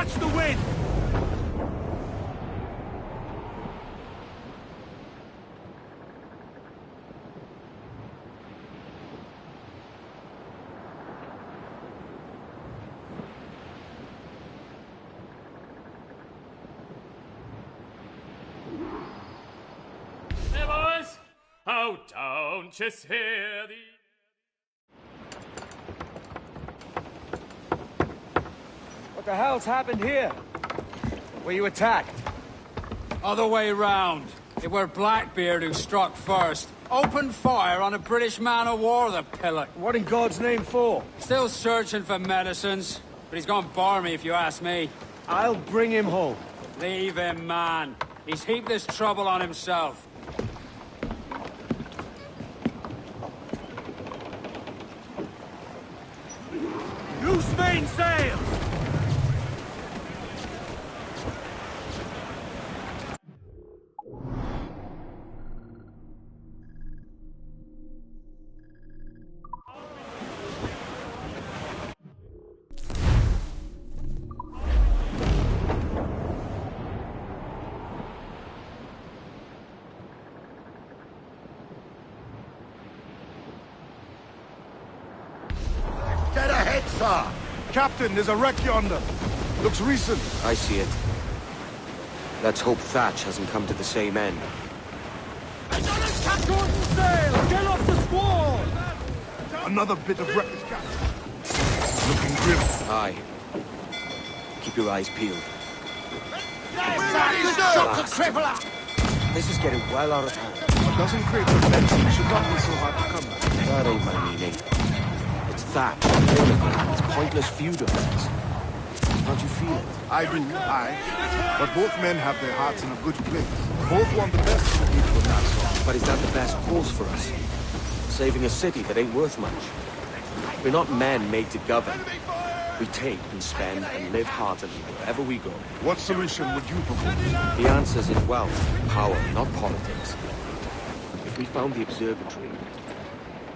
Catch the wind! Hey, boys! Oh, don't you hear the... What the hell's happened here? Were you attacked? Other way round. It were Blackbeard who struck first. Opened fire on a British man-o'-war, the pillock. What in God's name for? Still searching for medicines, but he's gone barmy if you ask me. I'll bring him home. Leave him, man. He's heaped this trouble on himself. Loose mainsails! Get ahead, sir! Captain, there's a wreck yonder. Looks recent. I see it. Let's hope Thatch hasn't come to the same end. Shorten sail! Get off the squall! Another bit of wreckage, Captain. Looking grim. Aye. Keep your eyes peeled. This is getting well out of hand. A dozen crates of medicine should not be so hard to come by. That ain't my meaning. It's Thatch. It's pointless feud of theirs. Can't you feel it? I do, aye. But both men have their hearts in a good place. Both want the best for the people of Nassau. But is that the best cause for us? Saving a city that ain't worth much. We're not men made to govern. We take and spend and live heartily wherever we go. What solution would you propose? The answer's in wealth, power, not politics. If we found the observatory,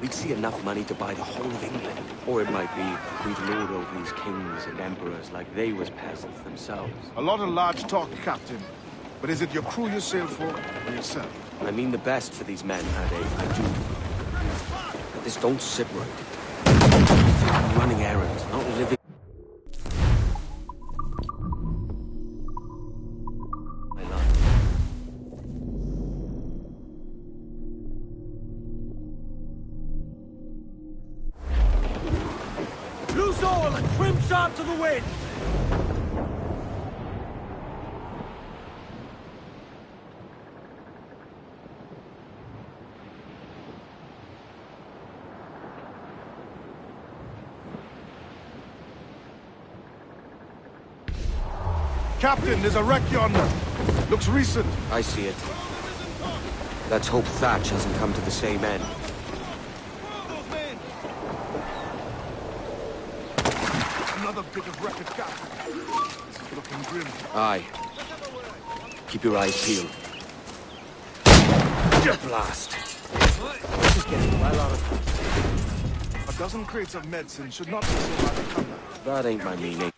we'd see enough money to buy the whole of England. Or it might be we'd lord over these kings and emperors like they was peasants themselves. A lot of large talk, Captain. But is it your crew you sail for, or yourself? I mean the best for these men, Ade, I do. But this don't sit right. I'm running errands, not living my life. Loose all and trim sharp to the wind! Captain, there's a wreck yonder. Looks recent. I see it. Let's hope Thatch hasn't come to the same end. Another bit of wreckage, Captain. This is looking grim. Aye. Keep your eyes peeled. Blast. This is getting well out of hand. A dozen crates of medicine should not be so hard to come by. That ain't my meaning.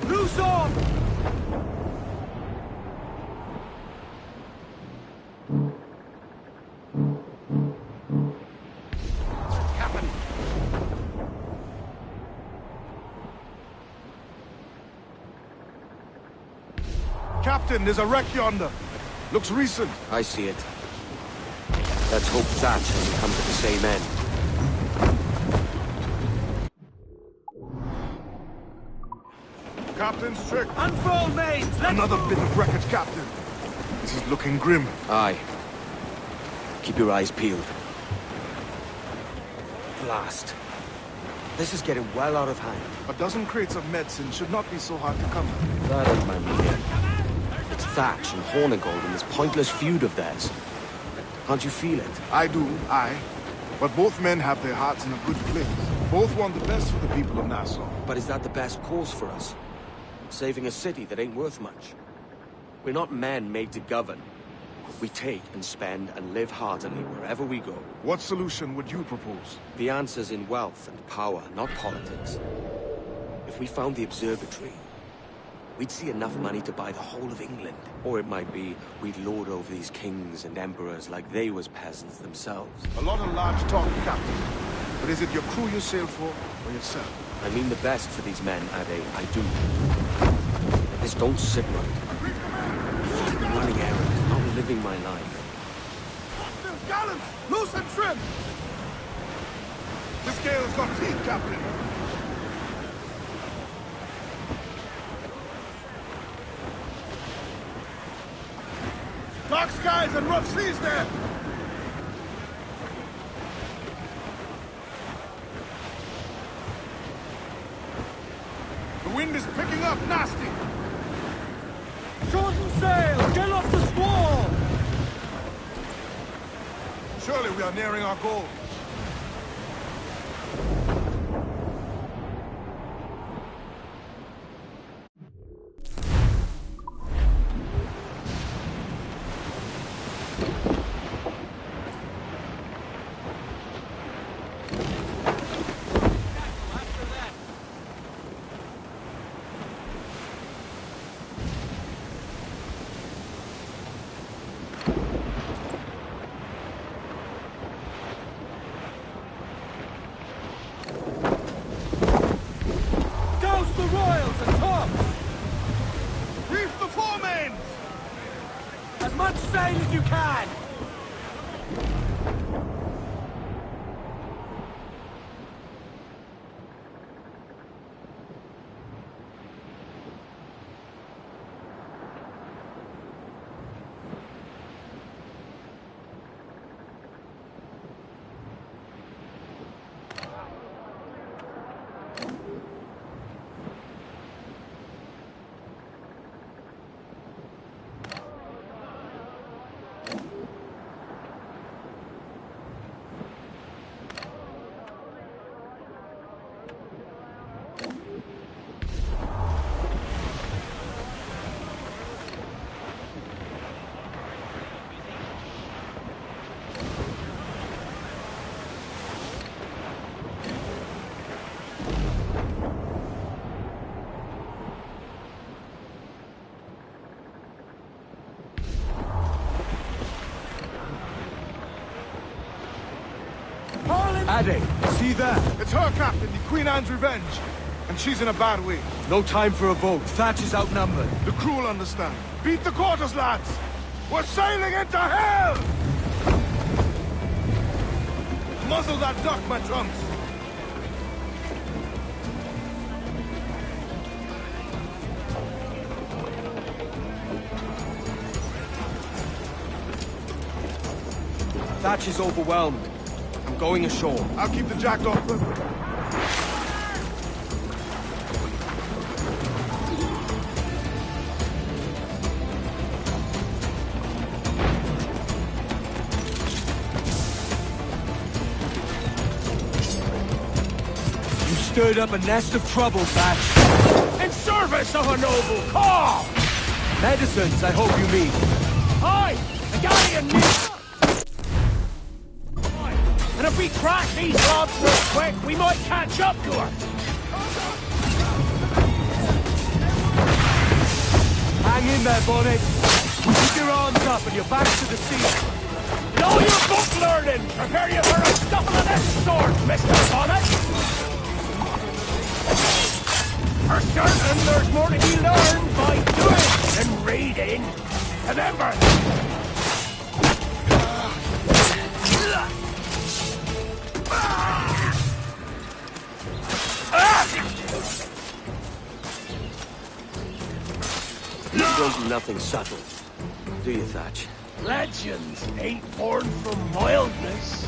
Loose on! Captain, there's a wreck yonder. Looks recent. I see it. Let's hope Thatch hasn't come to the same end. Captain's trick. Unfurl mains! Let's Another move! bit of wreckage, Captain. This is looking grim. Aye. Keep your eyes peeled. Blast. This is getting well out of hand. A dozen crates of medicine should not be so hard to come by. That ain't my meaning. It's Thatch and Hornigold and this pointless feud of theirs. Can't you feel it? I do, aye. But both men have their hearts in a good place. Both want the best for the people of Nassau. But is that the best cause for us? Saving a city that ain't worth much. We're not men made to govern. We take and spend and live heartily wherever we go. What solution would you propose? The answer's in wealth and power, not politics. If we found the observatory, we'd see enough money to buy the whole of England. Or it might be we'd lord over these kings and emperors like they was peasants themselves. A lot of large talk, Captain. But is it your crew you sail for, or yourself? I mean the best for these men, Ade, I do. This don't sit right. I'm running errands, not living my life. There's gallants! Loose and trim! This gale's got teeth, Captain. Dark skies and rough seas there! The wind is picking up nasty! Shorten sail! Get off the squall! Surely we are nearing our goal. As much sail as you can! Ade, see there? It's her, Captain, the Queen Anne's Revenge. And she's in a bad way. No time for a vote. Thatch is outnumbered. The crew will understand. Beat the quarters, lads! We're sailing into hell! Muzzle that duck, my trunks! Thatch is overwhelmed. I'm going ashore. I'll keep the jackdaw. You stirred up a nest of trouble, Thatch. In service of a noble cause! Medicines, I hope you mean. Aye! A galleon needs... And if we crack these lobs real quick, we might catch up to her. Hang in there, Bonnet. Keep your arms up and your back to the sea. In all your book learning, prepare you for a scuffle of this sort, Mr. Bonnet. For certain, there's more to be learned by doing than reading. Remember... You don't do nothing subtle, do you, Thatch? Legends ain't born from wildness.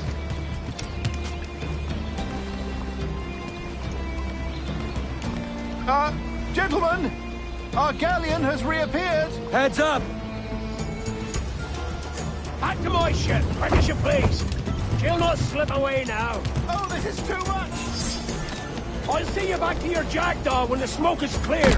Gentlemen, our galleon has reappeared. Heads up! Back to my ship, quick as you please. She'll not slip away now. Oh, this is too much. I'll see you back to your jackdaw when the smoke is clear.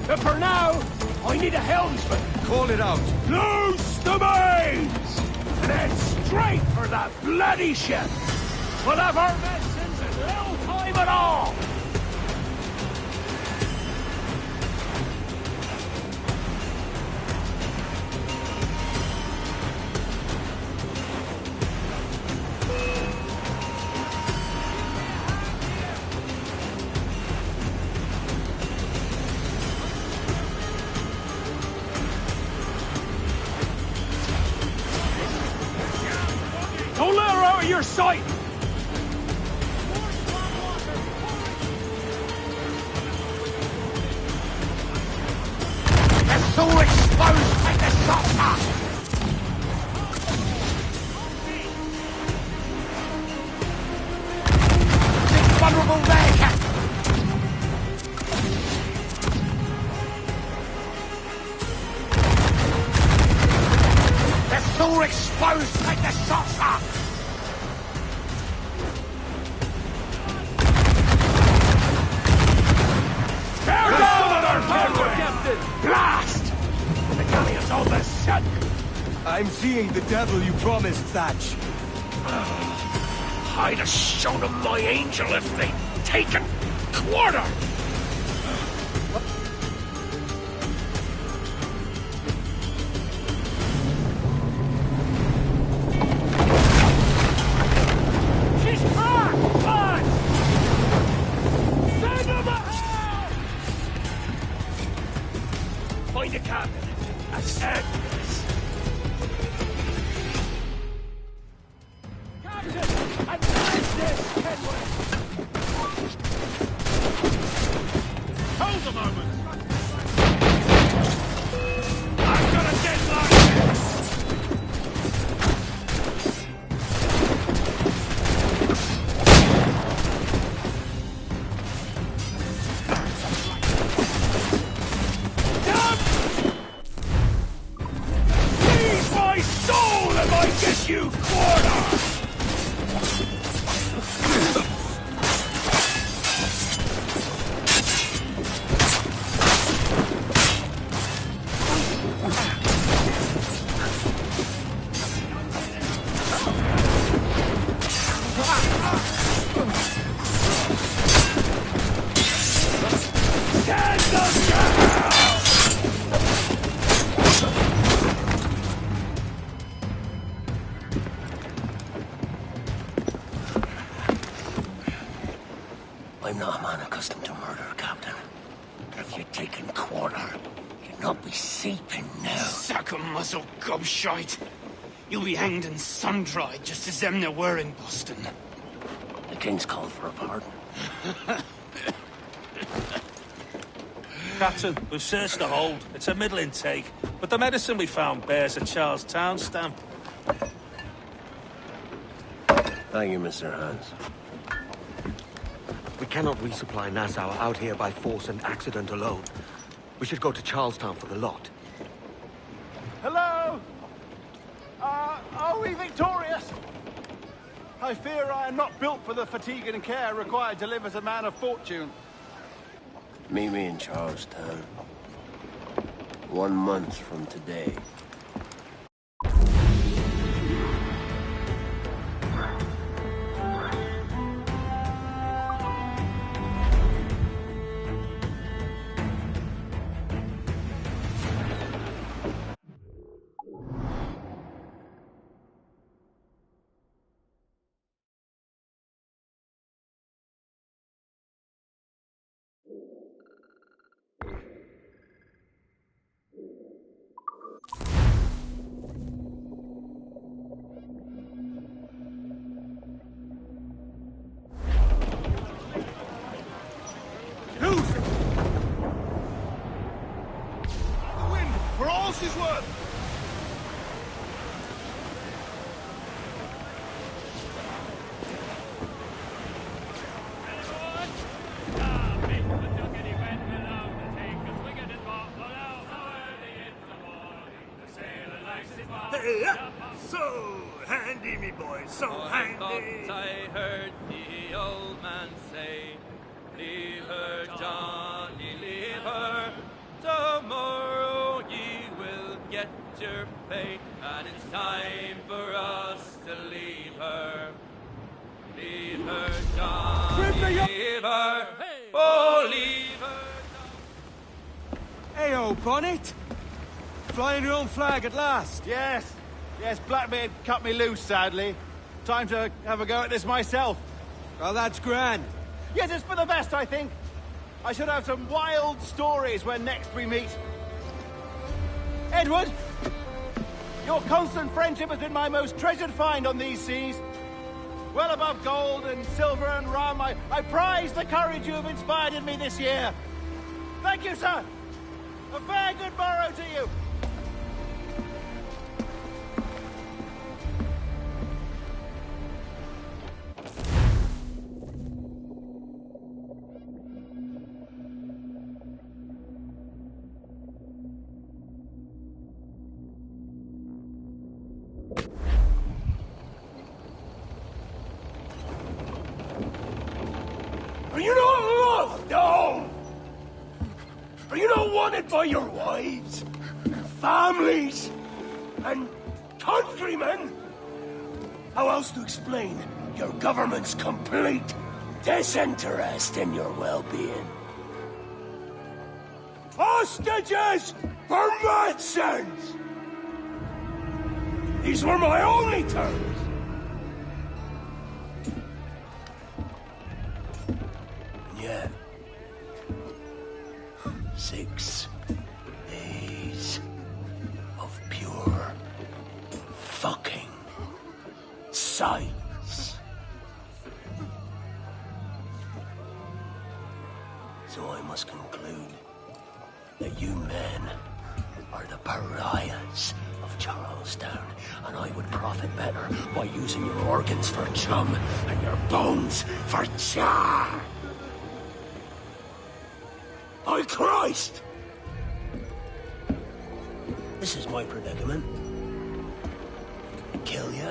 But for now, I need a helmsman. Call it out. Loose the mains! And head straight for that bloody ship. We'll have our medicines in little time at all. Don't let her out of your sight! They're so exposed by the shot! It's vulnerable there, Captain! They're so exposed by the shot! Tear down their forward, Captain! Blast! The galleon's almost sunk! I'm seeing the devil you promised, Thatch. I'd have shown them my angel if they'd taken quarter! She's cracked! Fine! Send them out! Find a captain and end this. Captain! Advance this, Kenway! Hold a moment! I've got a deadline! Seize my soul if I get you quarter! Stand them down! I'm not a man accustomed to murder, Captain. If you'd taken quarter, you'd not be seeping now. Sack a muzzle, gobshite. You'll be hanged and sun-dried just as them there were in Boston. The King's called for a pardon. Captain, we've searched the hold. It's a middle intake, but the medicine we found bears a Charlestown stamp. Thank you, Mr. Hans. We cannot resupply Nassau out here by force and accident alone. We should go to Charlestown for the lot. Hello? Are we victorious? I fear I am not built for the fatigue and care required to live as a man of fortune. Meet me in Charlestown. 1 month from today. His word! So handy, me boy, so handy. I heard the old man say, leave her, Johnny, leave her. Tomorrow your pay, and it's time for us to leave her. Leave her, John. Leave her. Oh, leave her. Hey-o, Bonnet! Flying your own flag at last. Yes. Yes, Blackbeard cut me loose, sadly. Time to have a go at this myself. Well, that's grand. Yes, it's for the best, I think. I should have some wild stories when next we meet. Edward! Your constant friendship has been my most treasured find on these seas. Well above gold and silver and rum, I prize the courage you have inspired in me this year. Thank you, sir. A fair good morrow to you. Are you not loved, no? Are you not wanted by your wives, families, and countrymen? How else to explain your government's complete disinterest in your well-being? Hostages for medicines! These were my only terms. Yeah. 6 days of pure fucking silence. So I must conclude that you men are the pariahs of Charlestown, and I would profit better by using your organs for chum and your bones for char. By Christ! This is my predicament. Kill you,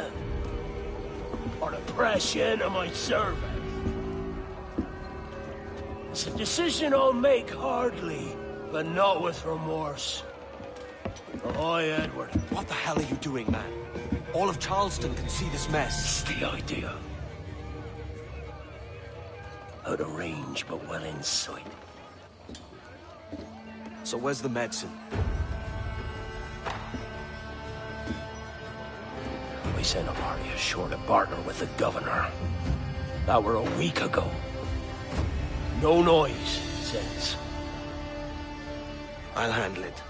or to press you into my service. It's a decision I'll make hardly, but not with remorse. Ahoy, Edward. What the hell are you doing, man? All of Charleston can see this mess. It's the idea. Out of range, but well in sight. So where's the medicine? We sent a party ashore to partner with the governor. That were a week ago. No noise since. I'll handle it.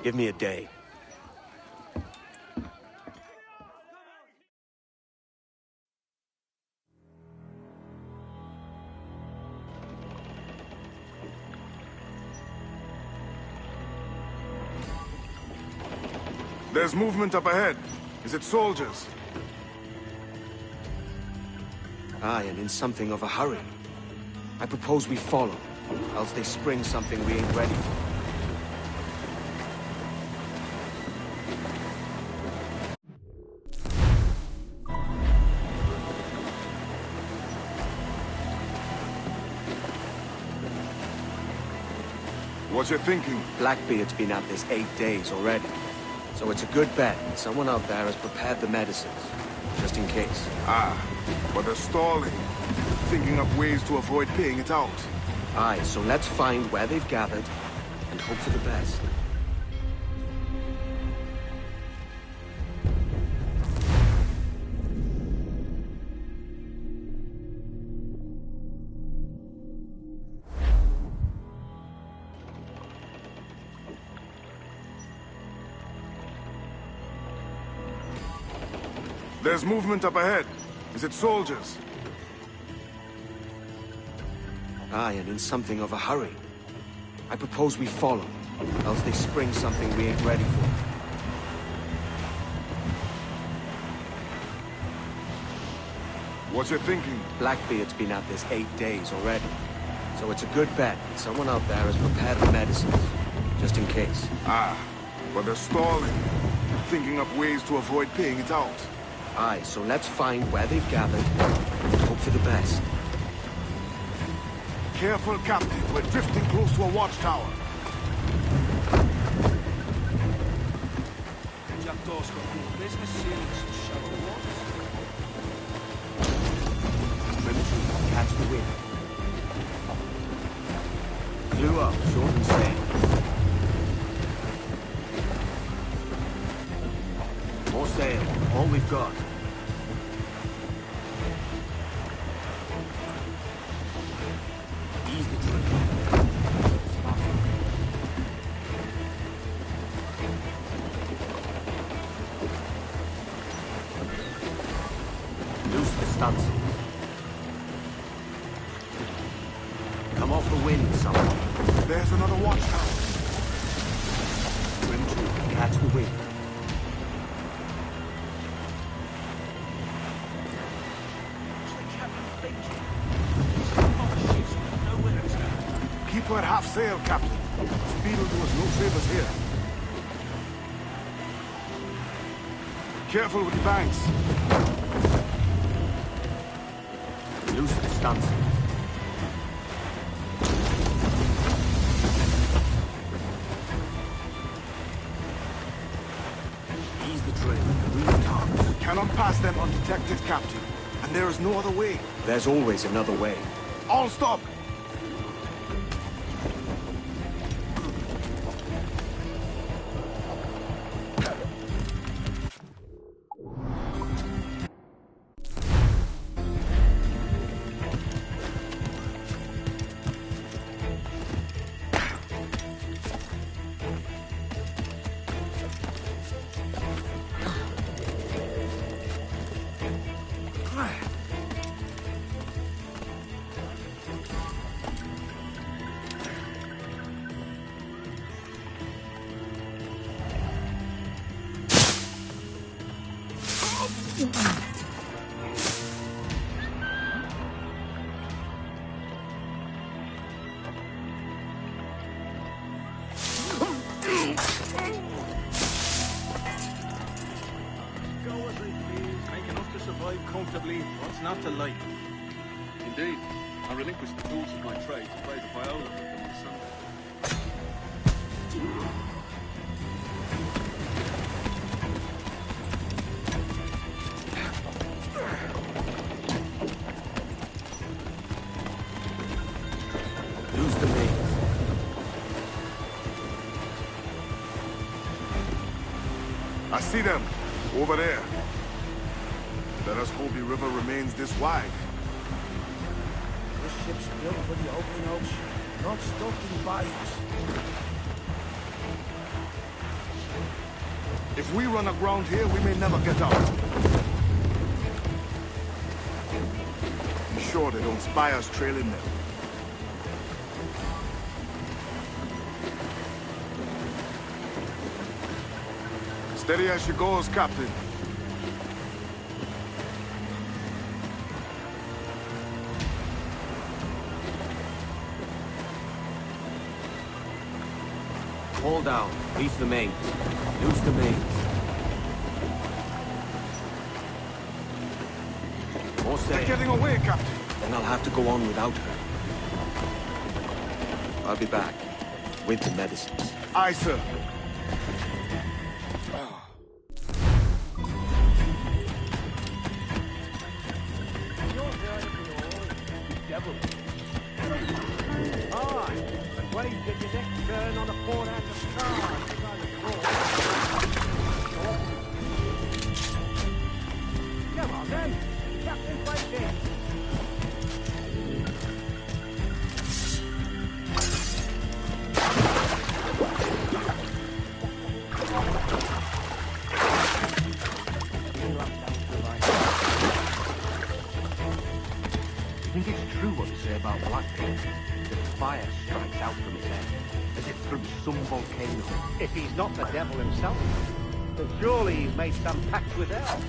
Give me a day. There's movement up ahead. Is it soldiers? Aye, and in something of a hurry. I propose we follow, else they spring something we ain't ready for. What you thinking? Blackbeard's been at this 8 days already. So it's a good bet that someone out there has prepared the medicines, just in case. Ah, but they're stalling. Thinking up ways to avoid paying it out. Aye, so let's find where they've gathered, and hope for the best. There's movement up ahead. Is it soldiers? Aye, and in something of a hurry. I propose we follow, else they spring something we ain't ready for. What you thinking? Blackbeard's been at this 8 days already. So it's a good bet that someone out there has prepared the medicines, just in case. Ah, but they're stalling. Thinking up ways to avoid paying it out. Aye, so let's find where they've gathered, and hope for the best. Careful, Captain. We're drifting close to a watchtower. Door's got more business sealing some shallow waters. Trim catch the wind. Clue up, short and sail. More sail, all we've got. Ease the trim. Loose the stunsail. Come off the wind, someone. There's another watchtower. Trim to, catch the wind. Keep her at half sail, Captain. Speed will do us no favors here. Careful with the banks. Loose the stunsail. Ease the trim and reef tops. We cannot pass them undetected, Captain. And there is no other way. There's always another way. All stop! Comfortably, what's not to like? Indeed. I relinquished the tools of my trade to play the viola with them on Sunday. Lose the mains. I see them. Over there. Let us hope the river remains this wide. This ship's built for the open ocean, not stuck in bayous. If we run aground here, we may never get out. Be sure they don't spy us trailing them. Steady as she goes, Captain. Haul down. Reef the mains. Loose the mains. More sail. They're getting away, Captain. Then I'll have to go on without her. I'll be back. With the medicines. Aye, sir. Turn on a forehand of stars. Come on then, Captain Fighting. You think it's true what they say about Blackbeard? That fire strikes out from his head, as if from some volcano. If he's not the devil himself, then surely he's made some pact with hell.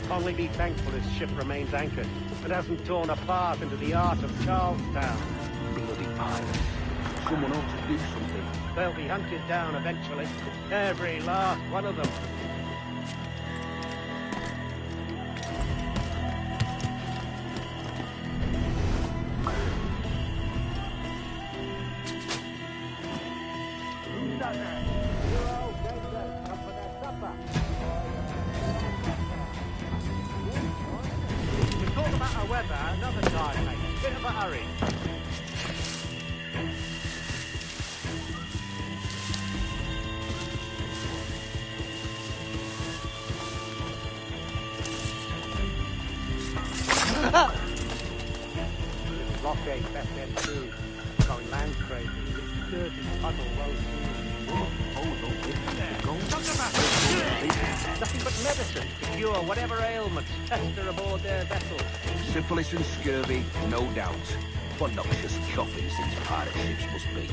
Only be thankful his ship remains anchored and hasn't torn a path into the heart of Charlestown. Bloody pirates. Someone ought to do something. They'll be hunted down eventually. Every last one of them. Who's that there? You're all dead, come for their supper. blockade back then too. Going land crazy. This dirty puddle road. Nothing but medicine to cure whatever ailments fester aboard their vessels. Syphilis and scurvy, no doubt. What noxious coffins these pirate ships must be.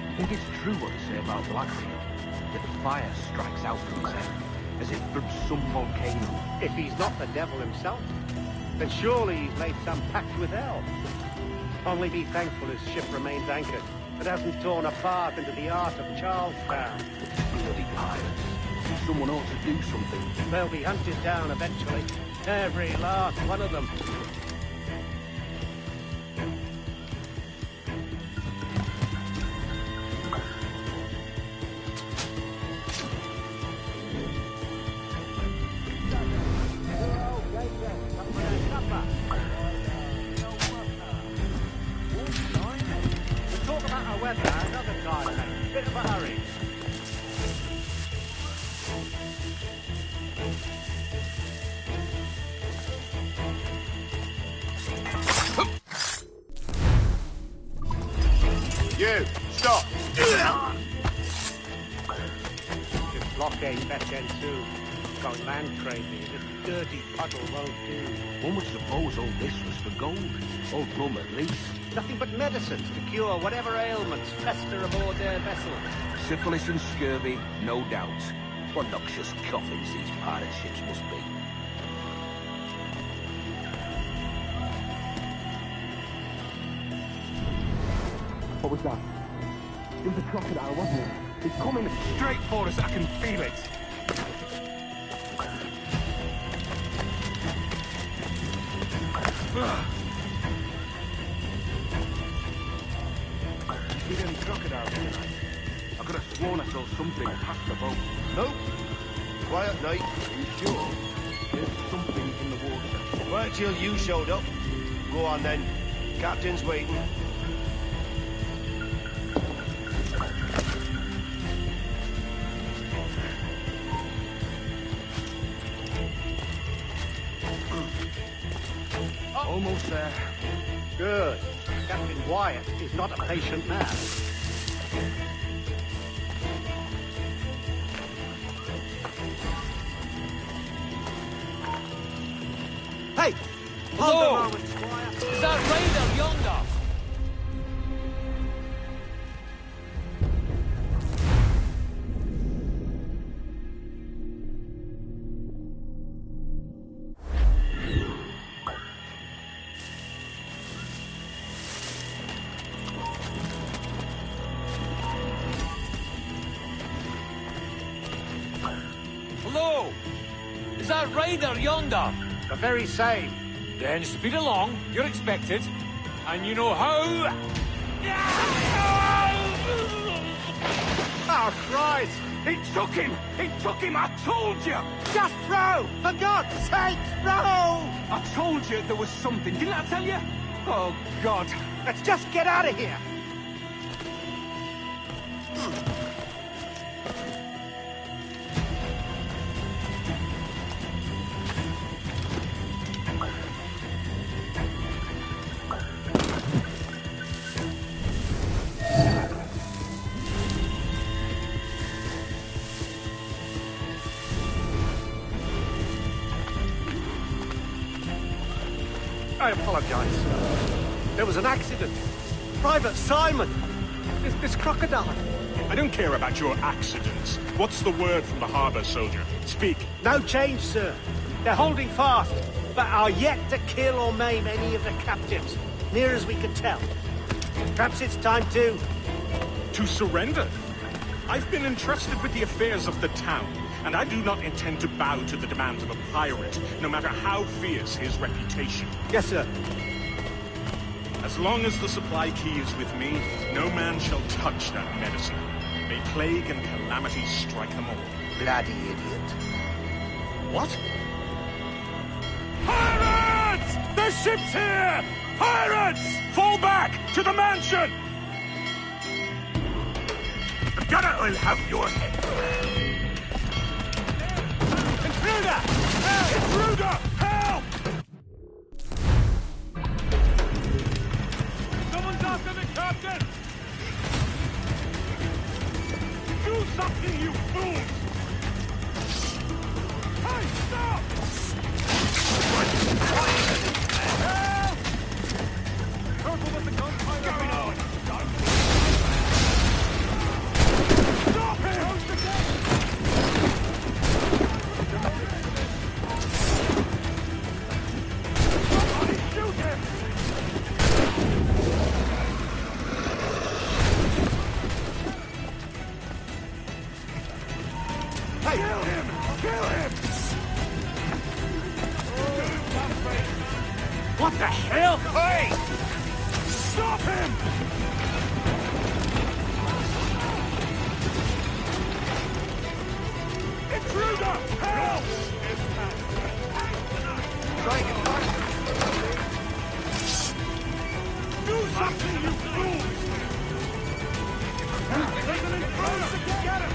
I think it's true what they say about Blackbeard. That fire strikes out from his head, as if from some volcano. If he's not the devil himself, then surely he's made some pact with hell. Only be thankful his ship remains anchored and hasn't torn apart into the art of Charlestown. Bloody pirates. Someone ought to do something. They'll be hunted down eventually. Every last one of them. You, stop! This blockade back then too. Going land crazy. This dirty puddle won't do. One would suppose all this was for gold. Or rum at least. Nothing but medicines to cure whatever ailments fester aboard their vessels. Syphilis and scurvy, no doubt. What noxious coffins these pirate ships must be. What was that? It was a crocodile, wasn't it? It's coming straight for us. I can feel it. See any crocodiles tonight? I could have sworn I saw something past the boat. Nope. Quiet night. Are you sure? There's something in the water. Well, till you showed up. Go on then. Captain's waiting. Almost there. Good. Captain Wyatt is not a patient man. Hey! Hold Hello! a moment, Squire. Is that raider yonder? Hello! Is that raider yonder? The very same. Then speed along, you're expected. And you know how... Oh, Christ! He took him! He took him! I told you! Just row! For God's sake, row! I told you there was something. Didn't I tell you? Oh, God. Let's just get out of here! I apologize. There was an accident. Private Simon! This crocodile. I don't care about your accidents. What's the word from the harbor, soldier? Speak. No change, sir. They're holding fast, but are yet to kill or maim any of the captives, near as we can tell. Perhaps it's time to To surrender? I've been entrusted with the affairs of the town, and I do not intend to bow to the demands of a pirate, no matter how fierce his reputation. Yes, sir. As long as the supply key is with me, no man shall touch that medicine. May plague and calamity strike them all. Bloody idiot. What? Pirates! The ship's here! Pirates! Fall back! To the mansion! The gunner will have your head. Intruder! Help! Intruder! Help! Someone's after the captain! Do something, you fools! Hey, stop! Help! Careful with the gunfire going on! Stop him! Close the gate! Somebody shoot him! Hey! Kill him! Kill him! What the hell? Hey! Stop him! Intruder! Help! Do something, you fools! There's an intruder! Get him!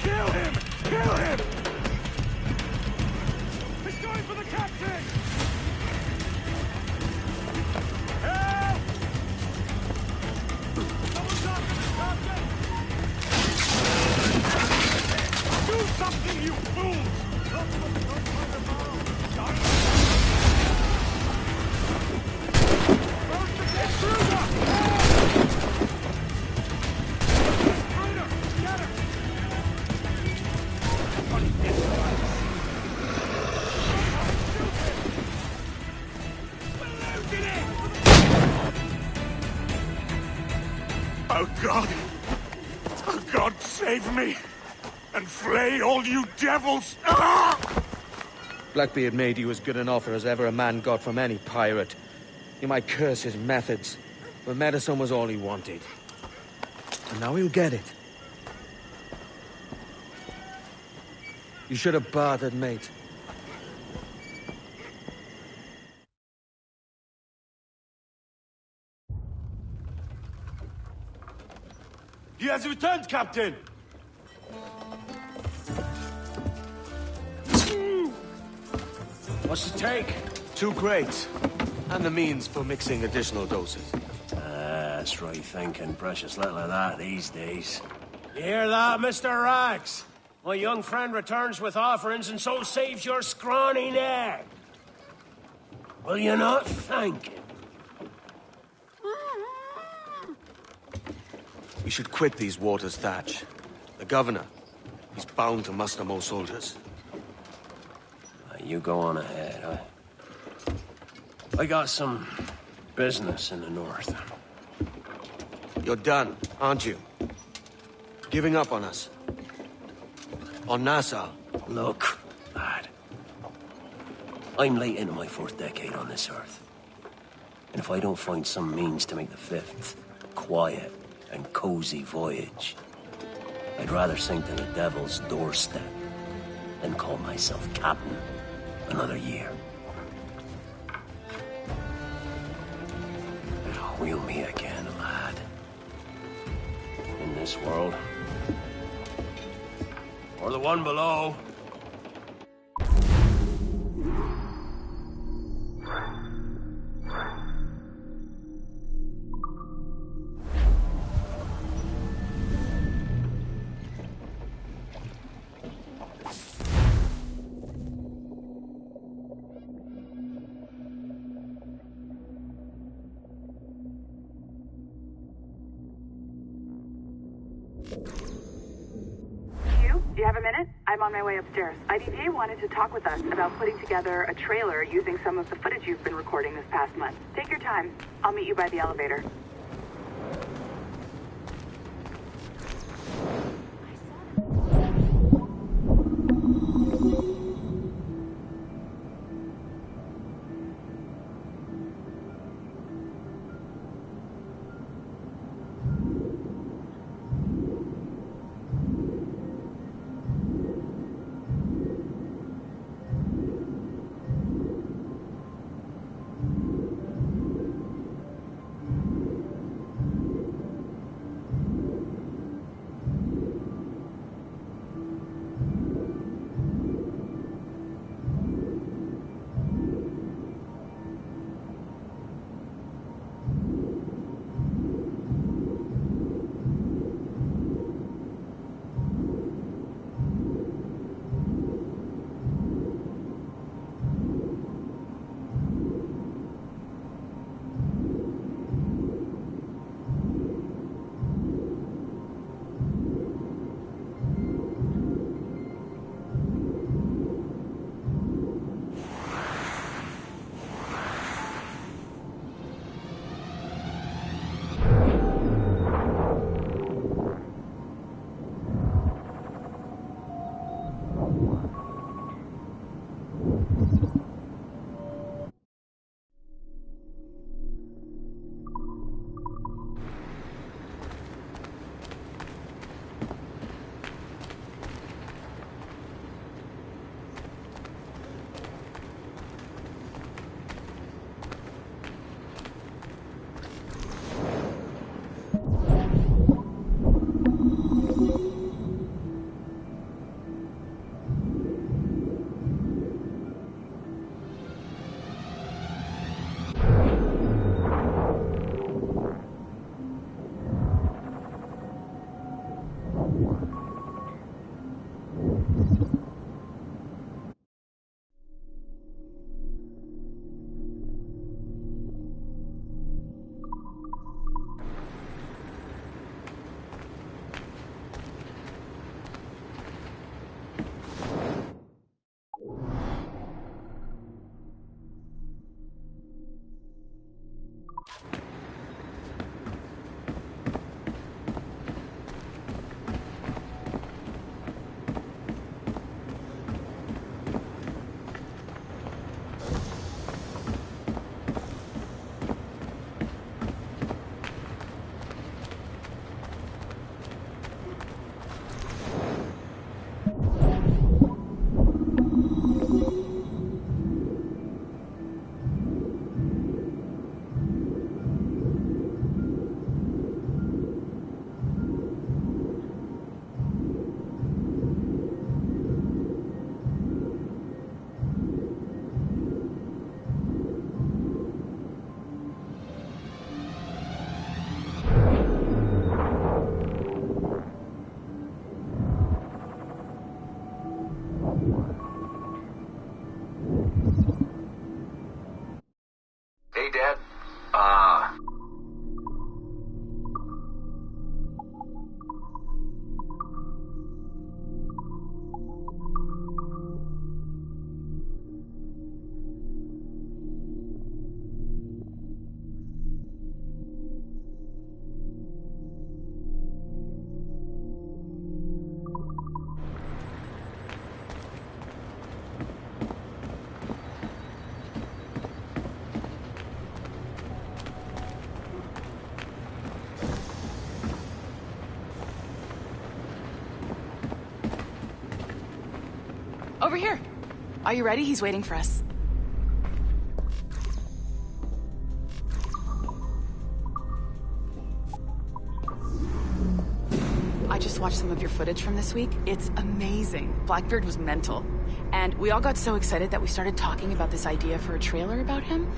Kill him! Kill him! He's going for the captain! Help! Someone's after the captain! Do something, you fools! Intruder! Help! Intruder! Get him! Oh God! Oh God, save me! And flay all you devils! Ah! Blackbeard made you as good an offer as ever a man got from any pirate. You might curse his methods, but medicine was all he wanted. And now he'll get it. You should have bartered, mate. He has returned, Captain! What's the take? 2 crates. And the means for mixing additional doses. That's right thinking. Precious little of that these days. You hear that, Mr. Rags? My young friend returns with offerings and so saves your scrawny neck. Will you not thank him? We should quit these waters, Thatch. The governor, he's bound to muster more soldiers. You go on ahead. I got some business in the north. You're done, aren't you? Giving up on us. On Nassau. Look, lad. I'm late into my 4th decade on this earth. And if I don't find some means to make the 5th a quiet and cozy voyage, I'd rather sink to the devil's doorstep than call myself captain another year. We'll meet again, lad. In this world. Or the one below. Hugh, do you have a minute? I'm on my way upstairs. IDPA wanted to talk with us about putting together a trailer using some of the footage you've been recording this past month. Take your time. I'll meet you by the elevator. Hey, Dad. Over here. Are you ready? He's waiting for us. I just watched some of your footage from this week. It's amazing. Blackbeard was mental. And we all got so excited that we started talking about this idea for a trailer about him.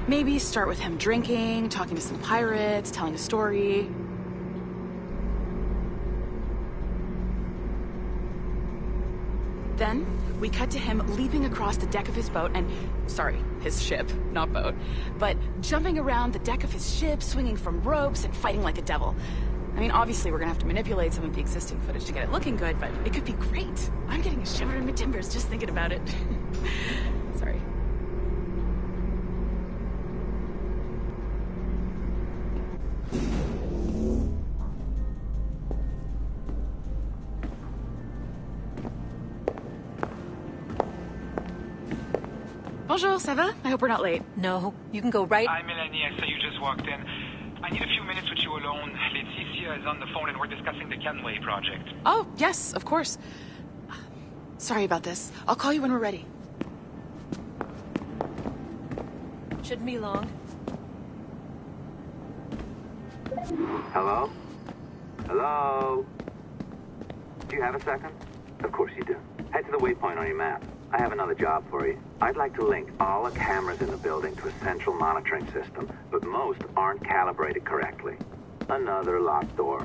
Maybe start with him drinking, talking to some pirates, telling a story. Then, we cut to him leaping across the deck of his boat and... Sorry, his ship, not boat. But jumping around the deck of his ship, swinging from ropes and fighting like a devil. I mean, obviously we're gonna have to manipulate some of the existing footage to get it looking good, but it could be great. I'm getting a shiver in my timbers just thinking about it. Sorry. Bonjour, ça va? I hope we're not late. No, you can go right... Hi, Melanie. I saw you just walked in. I need a few minutes with you alone. Leticia is on the phone and we're discussing the Kenway project. Oh, yes, of course. Sorry about this. I'll call you when we're ready. Shouldn't be long. Hello? Hello? Do you have a second? Of course you do. Head to the waypoint on your map. I have another job for you. I'd like to link all the cameras in the building to a central monitoring system, but most aren't calibrated correctly. Another locked door.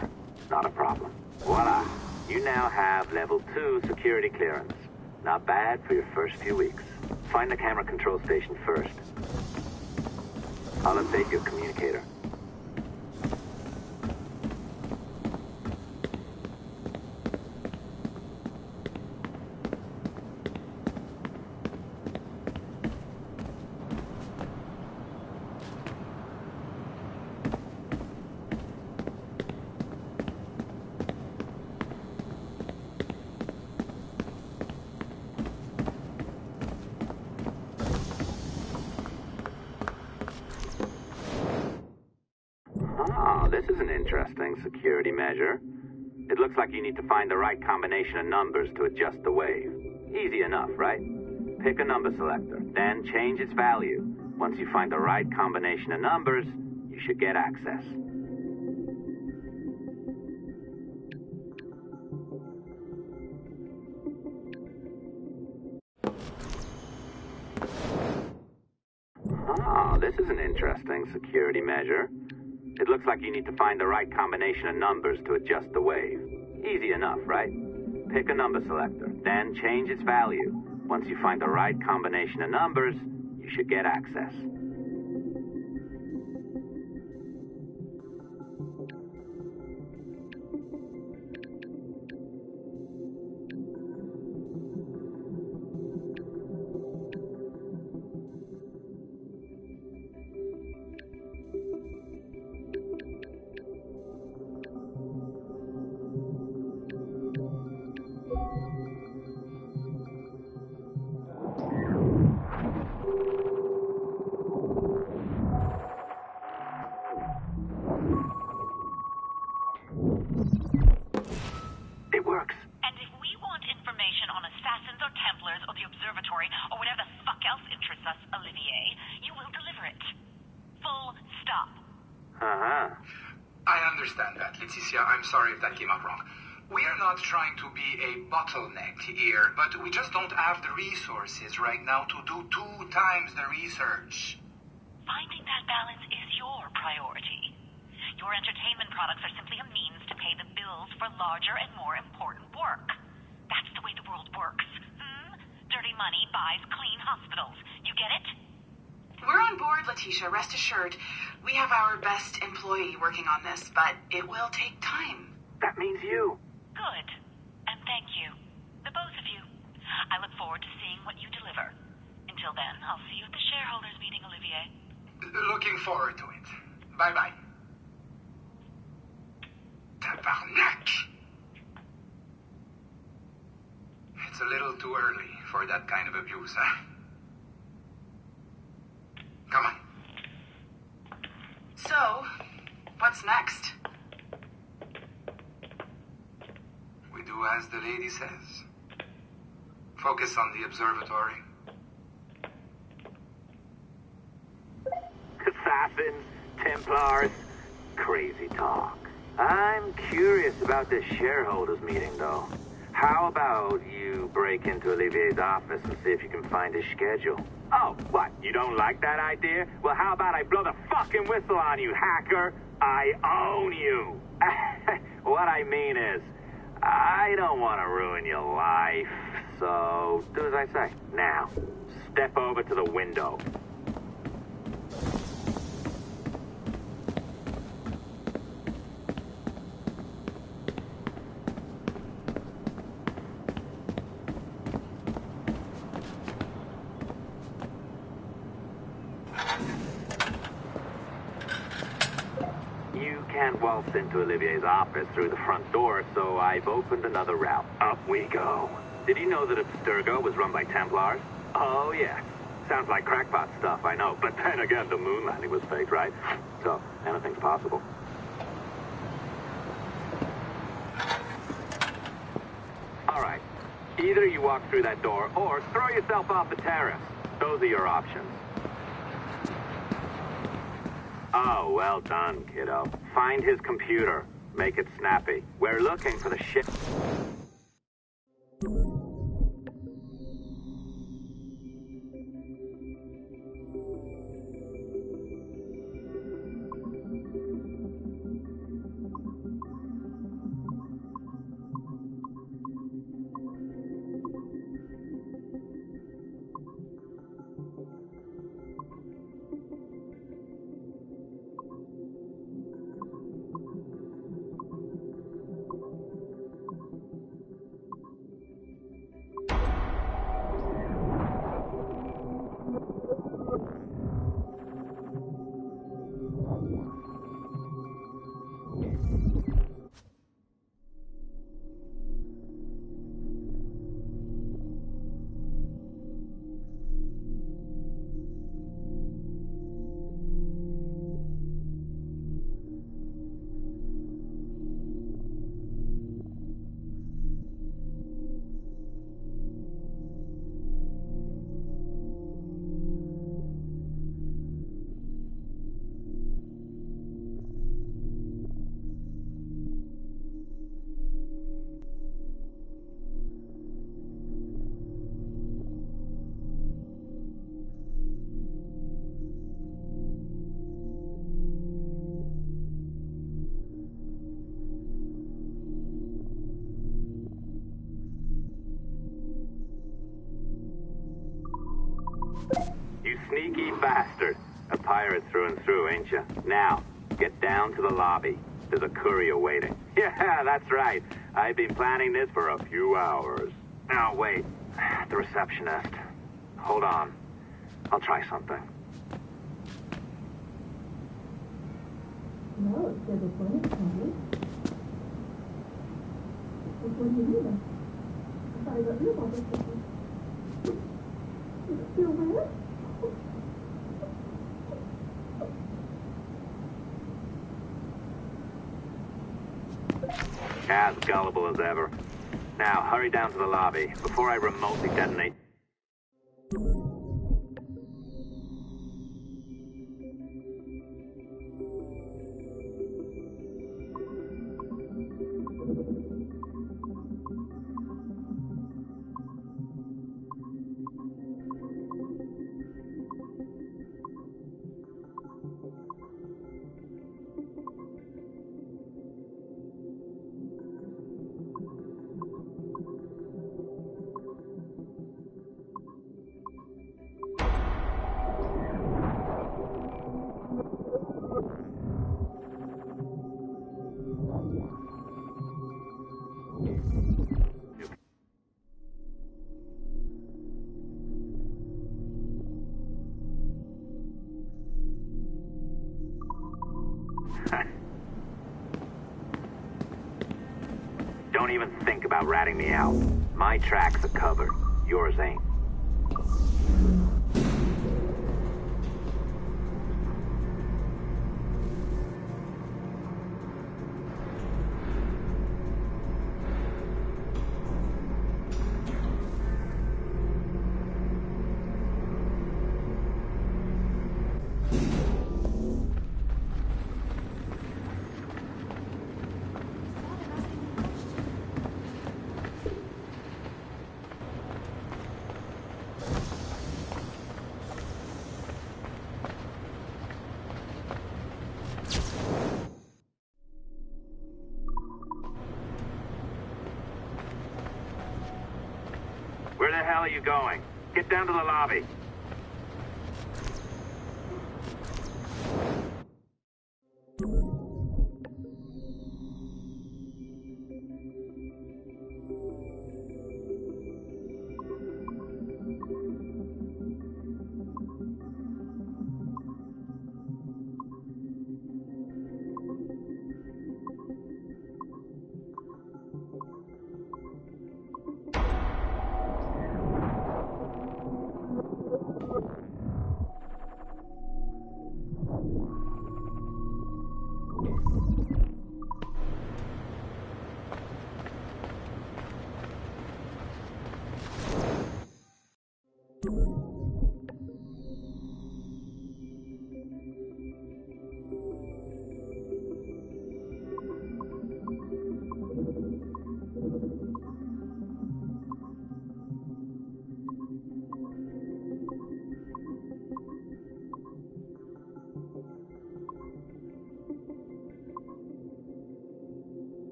Not a problem. Voila. You now have level 2 security clearance. Not bad for your first few weeks. Find the camera control station first. I'll update your communicator. This is an interesting security measure. It looks like you need to find the right combination of numbers to adjust the wave. Easy enough, right? Pick a number selector, then change its value. Once you find the right combination of numbers, you should get access. This is an interesting security measure. It looks like you need to find the right combination of numbers to adjust the wave. Easy enough, right? Pick a number selector, then change its value. Once you find the right combination of numbers, you should get access. I'm sorry if that came out wrong. We are not trying to be a bottleneck here, but we just don't have the resources right now to do 2 times the research. Finding that balance is your priority. Your entertainment products are simply a means to pay the bills for larger and more important work. That's the way the world works. Dirty money buys clean hospitals. You get it? We're on board, Leticia, rest assured. We have our best employee working on this, but it will take time. That means you. Good. And thank you. The both of you. I look forward to seeing what you deliver. Until then, I'll see you at the shareholders meeting, Olivier. Looking forward to it. Bye-bye. Tabarnak! It's a little too early for that kind of abuse, huh? Come on. So, what's next? We do as the lady says. Focus on the observatory. Assassins, Templars, crazy talk. I'm curious about this shareholders meeting, though. How about you break into Olivier's office and see if you can find his schedule? Oh, what? You don't like that idea? Well, how about I blow the fucking whistle on you, hacker? I own you. What I mean is, I don't want to ruin your life, so do as I say. Now, step over to the window. You can't waltz into Olivier's office through the front door, so I've opened another route. Up we go. Did you know that Abstergo was run by Templars? Oh, yes. Sounds like crackpot stuff, I know. But then again, the moon landing was fake, right? So, anything's possible. All right. Either you walk through that door, or throw yourself off the terrace. Those are your options. Oh, well done, kiddo. Find his computer. Make it snappy. We're looking for the shit. You sneaky bastard. A pirate through and through, ain't you? Now, get down to the lobby. There's a courier waiting. Yeah, that's right. I've been planning this for a few hours. Now, wait. The receptionist. Hold on. I'll try something. No, it's the phone, probably. What do you mean? I thought I got rid of all this stuff. Is it still there? As gullible as ever. Now, hurry down to the lobby before I remotely detonate. Don't even think about ratting me out. My tracks are covered. Yours ain't. Where the hell are you going? Get down to the lobby.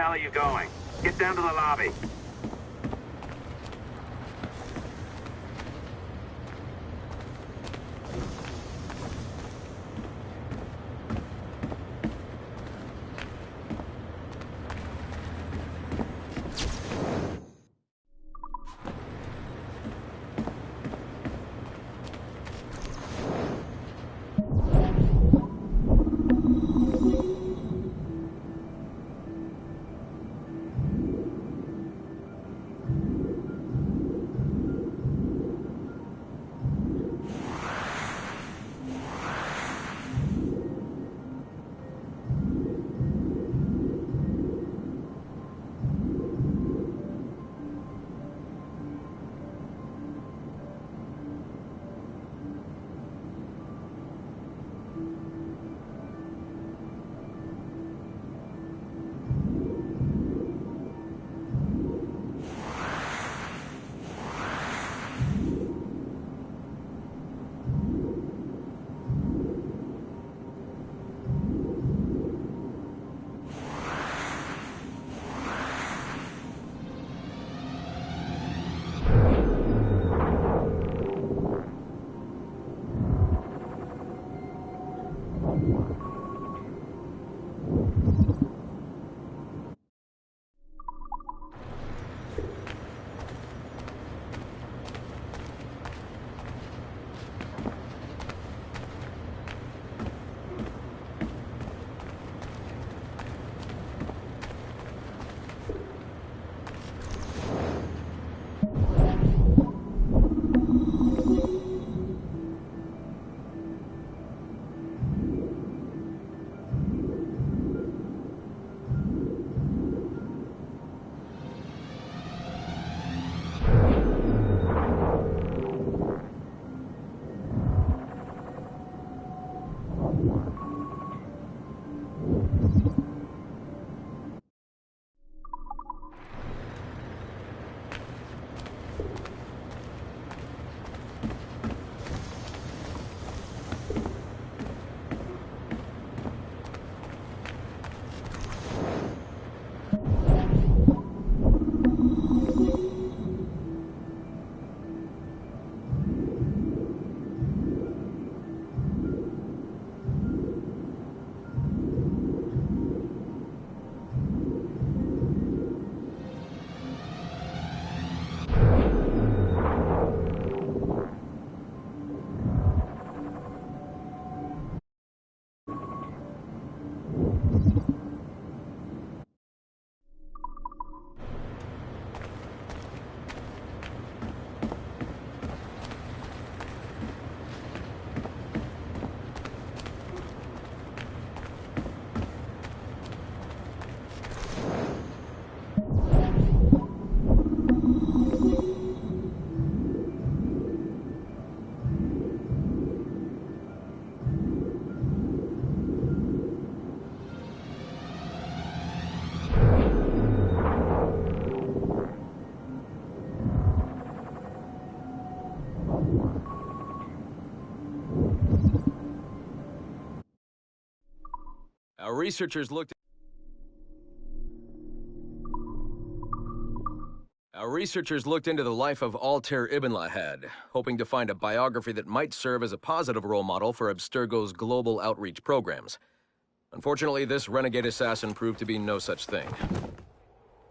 hell are you going? Get down to the lobby. Our researchers looked into the life of Altair Ibn Lahad, hoping to find a biography that might serve as a positive role model for Abstergo's global outreach programs. Unfortunately, this renegade assassin proved to be no such thing.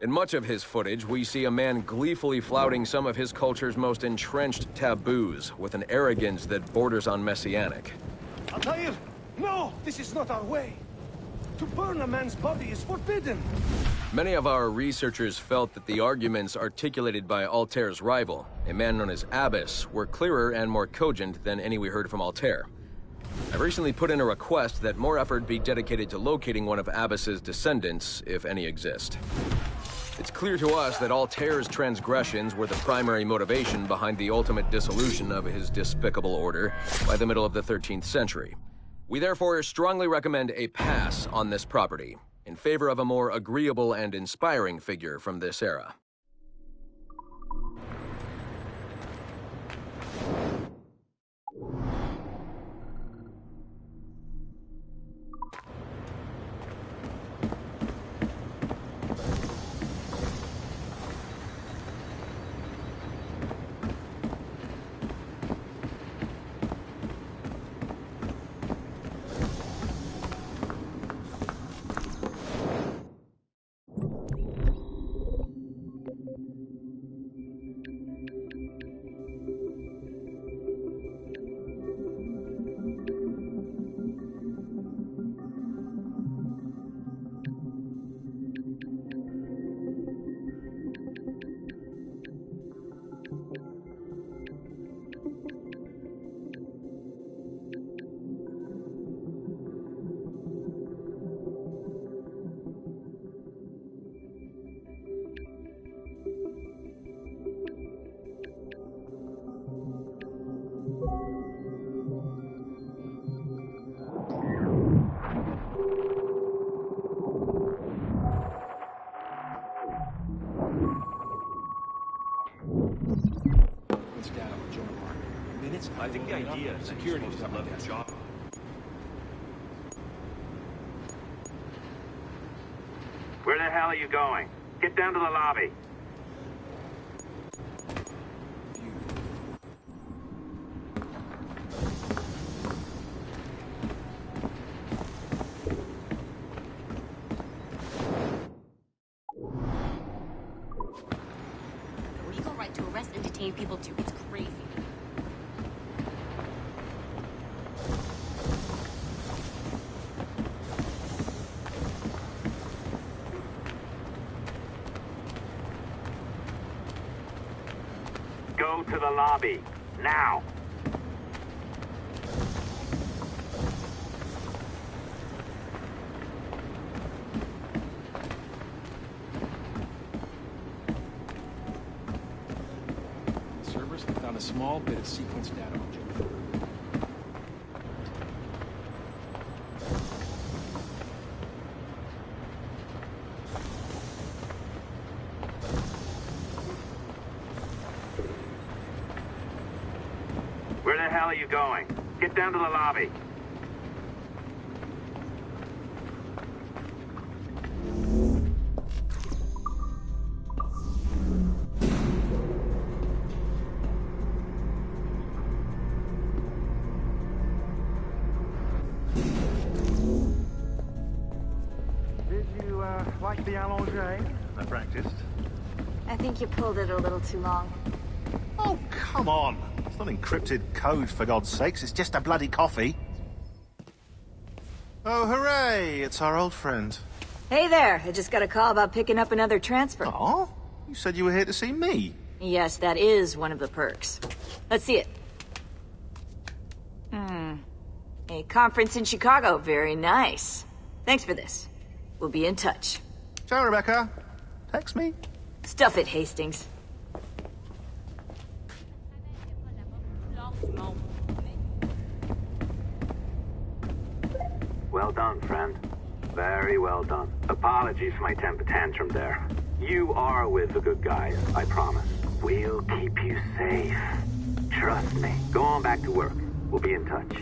In much of his footage, we see a man gleefully flouting some of his culture's most entrenched taboos, with an arrogance that borders on messianic. Altair! No! This is not our way! To burn a man's body is forbidden! Many of our researchers felt that the arguments articulated by Altair's rival, a man known as Abbas, were clearer and more cogent than any we heard from Altair. I recently put in a request that more effort be dedicated to locating one of Abbas's descendants, if any exist. It's clear to us that Altair's transgressions were the primary motivation behind the ultimate dissolution of his despicable order by the middle of the 13th century. We therefore strongly recommend a pass on this property, in favor of a more agreeable and inspiring figure from this era. I think the idea is security is not like job. Where the hell are you going? Get down to the lobby. The legal right to arrest and detain people too. It's crazy. Go to the lobby. Now. Servers have found a small bit of sequence data on Joe. Where the hell are you going? Get down to the lobby. Did you, like the allongé? I practiced. I think you pulled it a little too long. Oh, come on. It's not encrypted code, for God's sakes. It's just a bloody coffee. Oh, hooray! It's our old friend. Hey there, I just got a call about picking up another transfer. Oh? You said you were here to see me. Yes, that is one of the perks. Let's see it. A conference in Chicago. Very nice. Thanks for this. We'll be in touch. Ciao, Rebecca. Text me. Stuff it, Hastings. Well done, friend. Very well done. Apologies for my temper tantrum there. You are with the good guys, I promise. We'll keep you safe. Trust me. Go on back to work. We'll be in touch.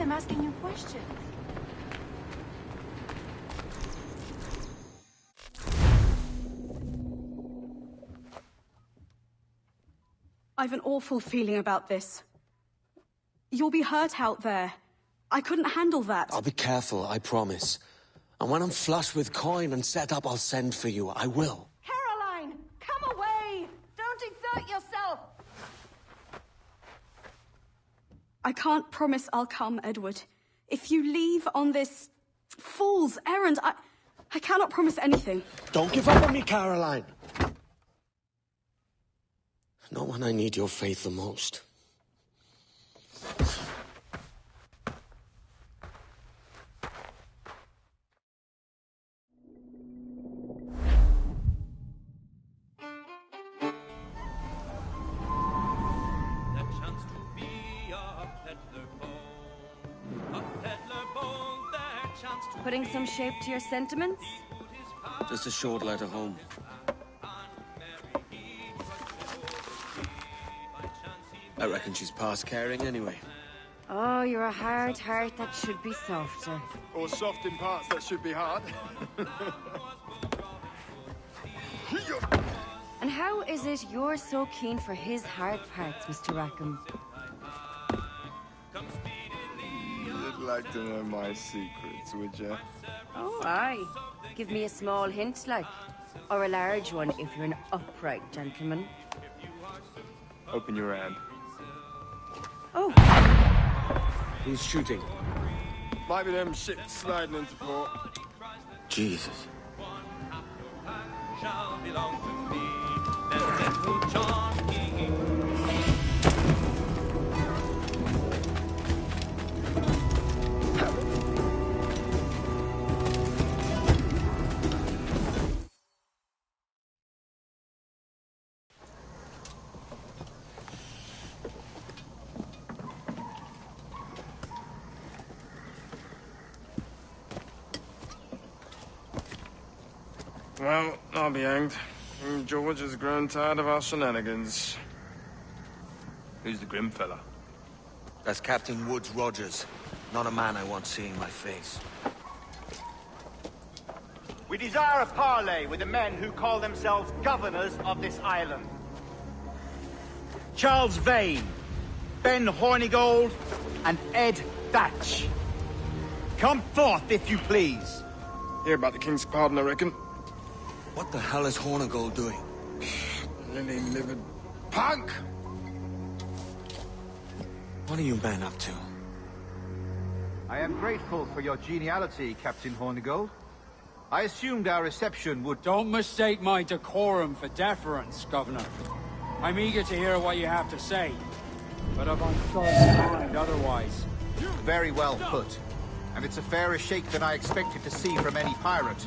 I'm asking you questions. I've an awful feeling about this. You'll be hurt out there. I couldn't handle that. I'll be careful, I promise. And when I'm flush with coin and set up, I'll send for you. I will. Caroline, come away! Don't exert yourself! I can't promise I'll come, Edward. If you leave on this fool's errand, I cannot promise anything. Don't give up on me, Caroline! Not when I need your faith the most. Putting some shape to your sentiments? Just a short letter home. I reckon she's past caring anyway. Oh, you're a hard heart that should be softer. Or soft in parts that should be hard. And how is it you're so keen for his hard parts, Mr. Rackham? You'd like to know my secrets, would you? Oh, aye. Give me a small hint, like. Or a large one, if you're an upright gentleman. Open your hand. Oh. Who's shooting? Might be them ships sliding into port. Jesus. Shall belong to me. Then let who charm me. Well, I'll be hanged. George has grown tired of our shenanigans. Who's the grim fella? That's Captain Woods Rogers. Not a man I want seeing my face. We desire a parley with the men who call themselves governors of this island. Charles Vane, Ben Hornigold, and Ed Thatch. Come forth, if you please. Hear about the King's pardon, I reckon. What the hell is Hornigold doing? Lily-livered punk! What are you men up to? I am grateful for your geniality, Captain Hornigold. I assumed our reception would... Don't mistake my decorum for deference, Governor. I'm eager to hear what you have to say, but I've uncertain otherwise. Very well put. And it's a fairer shake than I expected to see from any pirate.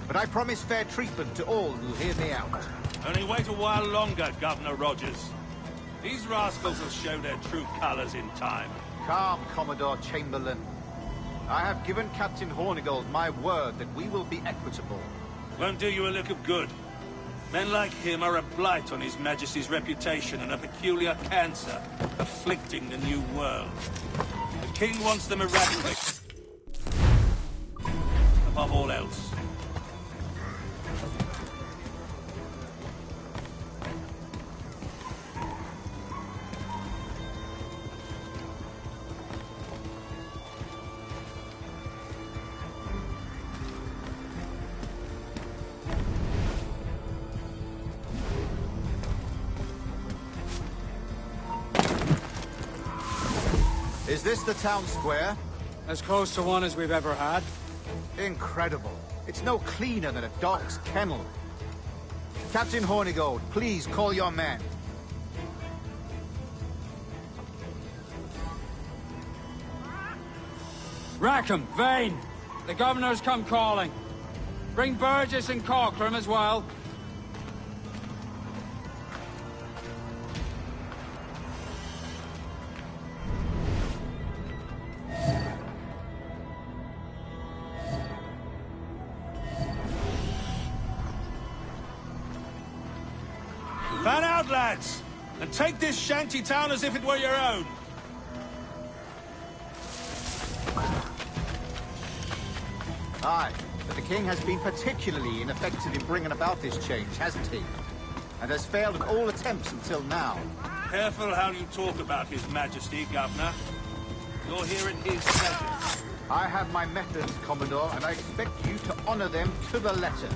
But I promise fair treatment to all who hear me out. Only wait a while longer, Governor Rogers. These rascals will show their true colors in time. Calm, Commodore Chamberlain. I have given Captain Hornigold my word that we will be equitable. Won't do you a lick of good. Men like him are a blight on His Majesty's reputation and a peculiar cancer afflicting the New World. The King wants them eradicated. Above all else. Is this the town square? As close to one as we've ever had. Incredible. It's no cleaner than a dog's kennel. Captain Hornigold, please call your men. Rackham, Vane! The Governor's come calling. Bring Burgess and Cockram as well. Fan out, lads! And take this shanty town as if it were your own. Aye, but the king has been particularly ineffective in bringing about this change, hasn't he? And has failed in all attempts until now. Careful how you talk about His Majesty, Governor. You're here at his pleasure. I have my methods, Commodore, and I expect you to honor them to the letter.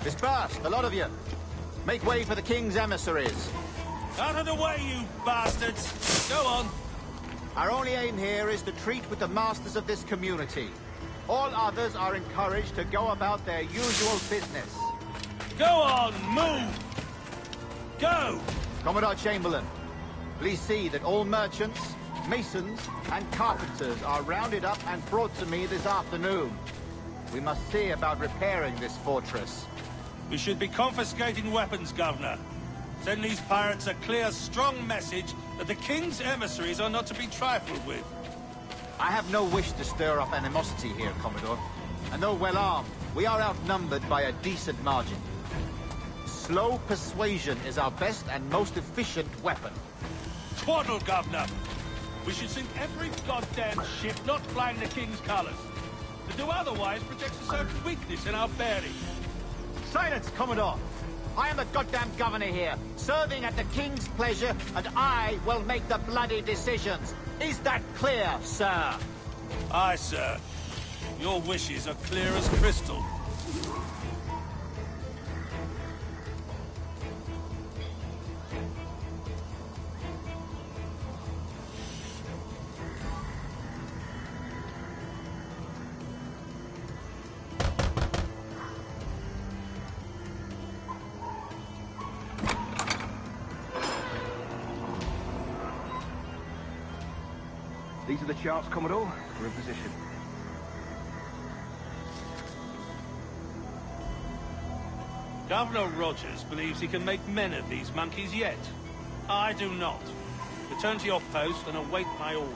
Disperse, a lot of you. Make way for the king's emissaries. Out of the way, you bastards! Go on. Our only aim here is to treat with the masters of this community. All others are encouraged to go about their usual business. Go on, move! Go! Commodore Chamberlain, please see that all merchants, masons, and carpenters are rounded up and brought to me this afternoon. We must see about repairing this fortress. We should be confiscating weapons, Governor. Send these pirates a clear, strong message that the King's emissaries are not to be trifled with. I have no wish to stir up animosity here, Commodore. And though well armed, we are outnumbered by a decent margin. Slow persuasion is our best and most efficient weapon. Twaddle, Governor! We should sink every goddamn ship not flying the King's colors. To do otherwise projects a certain weakness in our bearing. Silence, Commodore! I am the goddamn governor here, serving at the King's pleasure, and I will make the bloody decisions. Is that clear, sir? Aye, sir. Your wishes are clear as crystal. These are the charts, Commodore. We're in position. Governor Rogers believes he can make men of these monkeys yet. I do not. Return to your post and await my orders.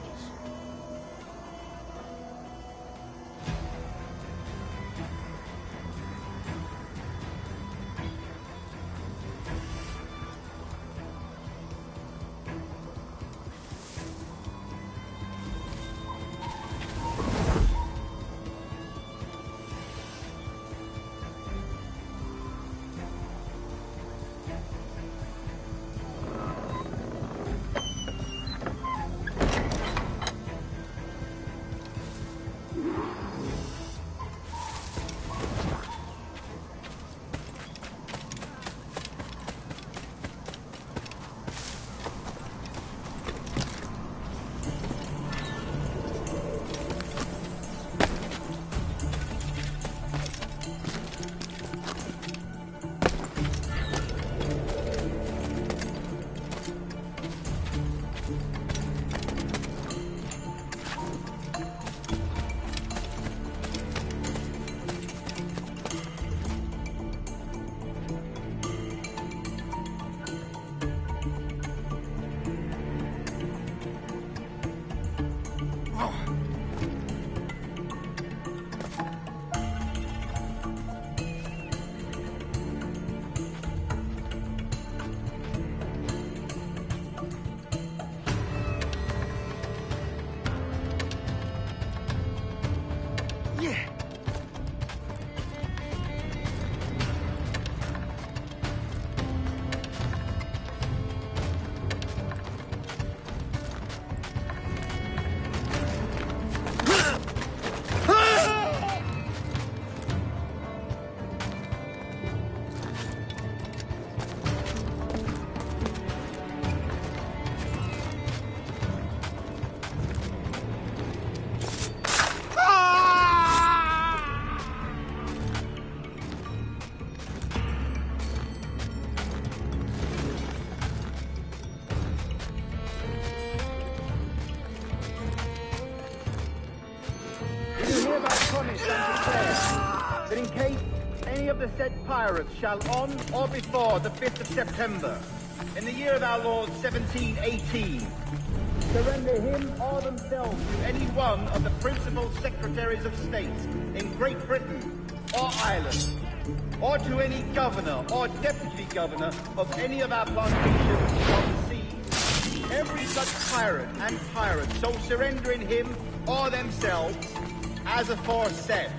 That in case any of the said pirates shall on or before the 5th of September, in the year of our Lord 1718, surrender him or themselves to any one of the principal secretaries of state in Great Britain or Ireland, or to any governor or deputy governor of any of our plantations on the sea. Every such pirate and pirate so surrendering him or themselves, as aforesaid,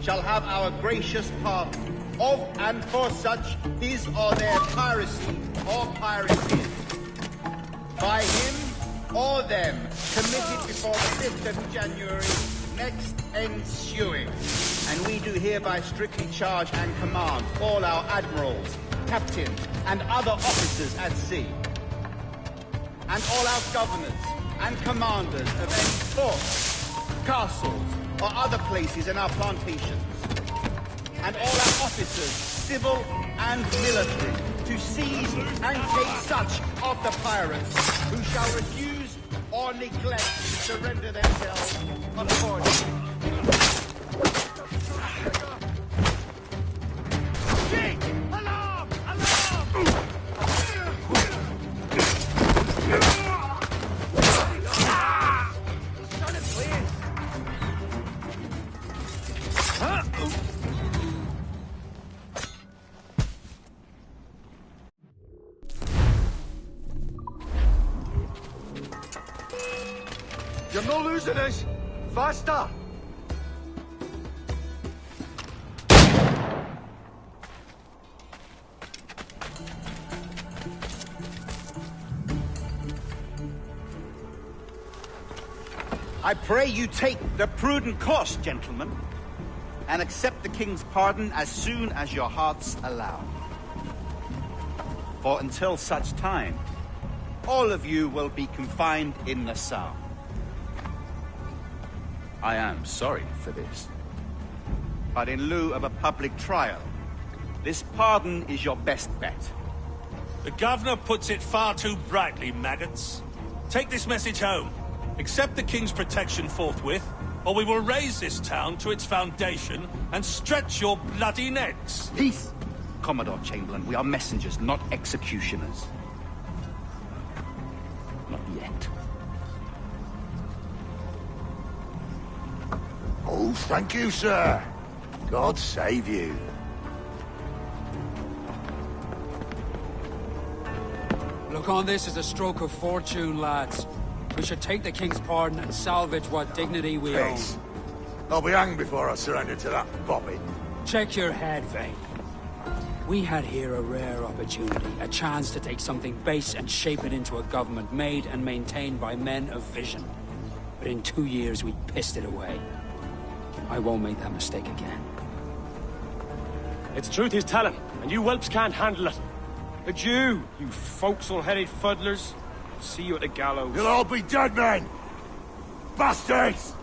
shall have our gracious pardon of and for such his or their piracy or piracies, by him or them committed before the 5th of January next ensuing. And we do hereby strictly charge and command all our admirals, captains, and other officers at sea, and all our governors and commanders of any forts, castles, or other places in our plantations, and all our officers, civil and military, to seize and take such of the pirates who shall refuse or neglect to surrender themselves accordingly. Alarm! Alarm! You're not losing us! Faster! I pray you take the prudent course, gentlemen, and accept the king's pardon as soon as your hearts allow. For until such time, all of you will be confined in Nassau. I am sorry for this, but in lieu of a public trial, this pardon is your best bet. The governor puts it far too brightly, maggots. Take this message home. Accept the king's protection forthwith, or we will raise this town to its foundation and stretch your bloody necks. Peace! Commodore Chamberlain, we are messengers, not executioners. Not yet. Oh, thank you, sir. God save you. Look on this as a stroke of fortune, lads. We should take the king's pardon and salvage what dignity we own. Peace. I'll be hanged before I surrender to that bobbin. Check your head, Vane. We had here a rare opportunity, a chance to take something base and shape it into a government made and maintained by men of vision. But in 2 years, we pissed it away. I won't make that mistake again. It's truth he's telling, and you whelps can't handle it. Adieu, you forecastle-headed fuddlers. See you at the gallows. You'll all be dead men! Bastards!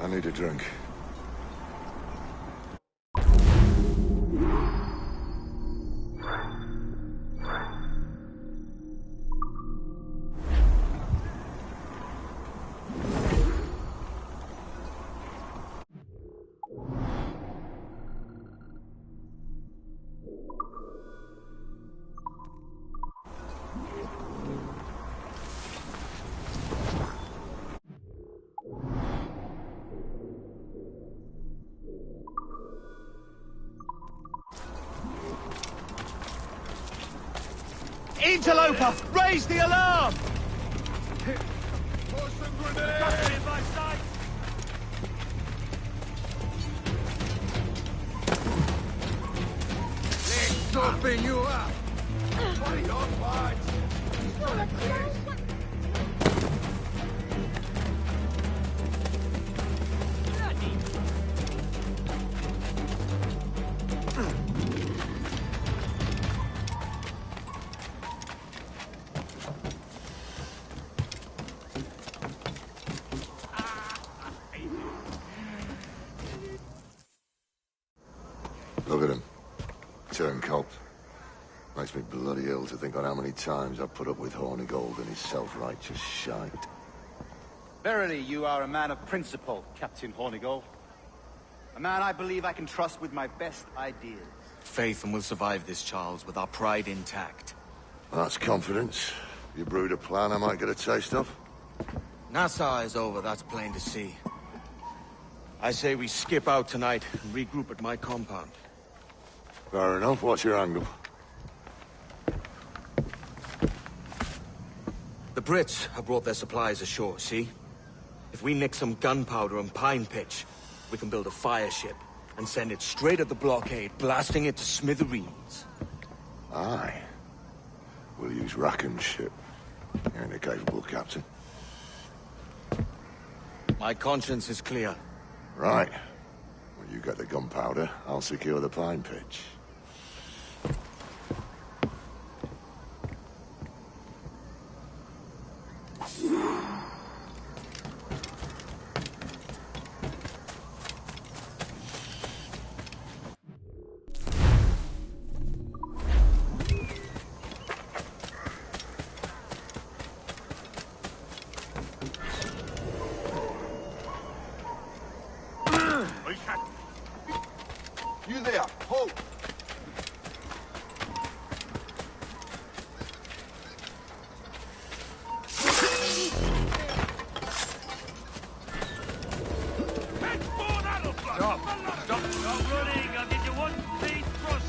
I need a drink. Interloper, raise the alarm! In my sight! Let's open you up! Fight on, fight! Look at him. Turncoat. Makes me bloody ill to think on how many times I've put up with Hornigold and his self-righteous shite. Verily, you are a man of principle, Captain Hornigold. A man I believe I can trust with my best ideas. Faith, and we'll survive this, Charles, with our pride intact. That's confidence. You brewed a plan I might get a taste of? Nassau is over, that's plain to see. I say we skip out tonight and regroup at my compound. Fair enough. What's your angle? The Brits have brought their supplies ashore, see? If we nick some gunpowder and pine pitch, we can build a fire ship and send it straight at the blockade, blasting it to smithereens. Aye. We'll use Racken's ship. You ain't a capable captain. My conscience is clear. Right. When you get the gunpowder, I'll secure the pine pitch. You there, hold! Stop running! I'll give you one clean thrust!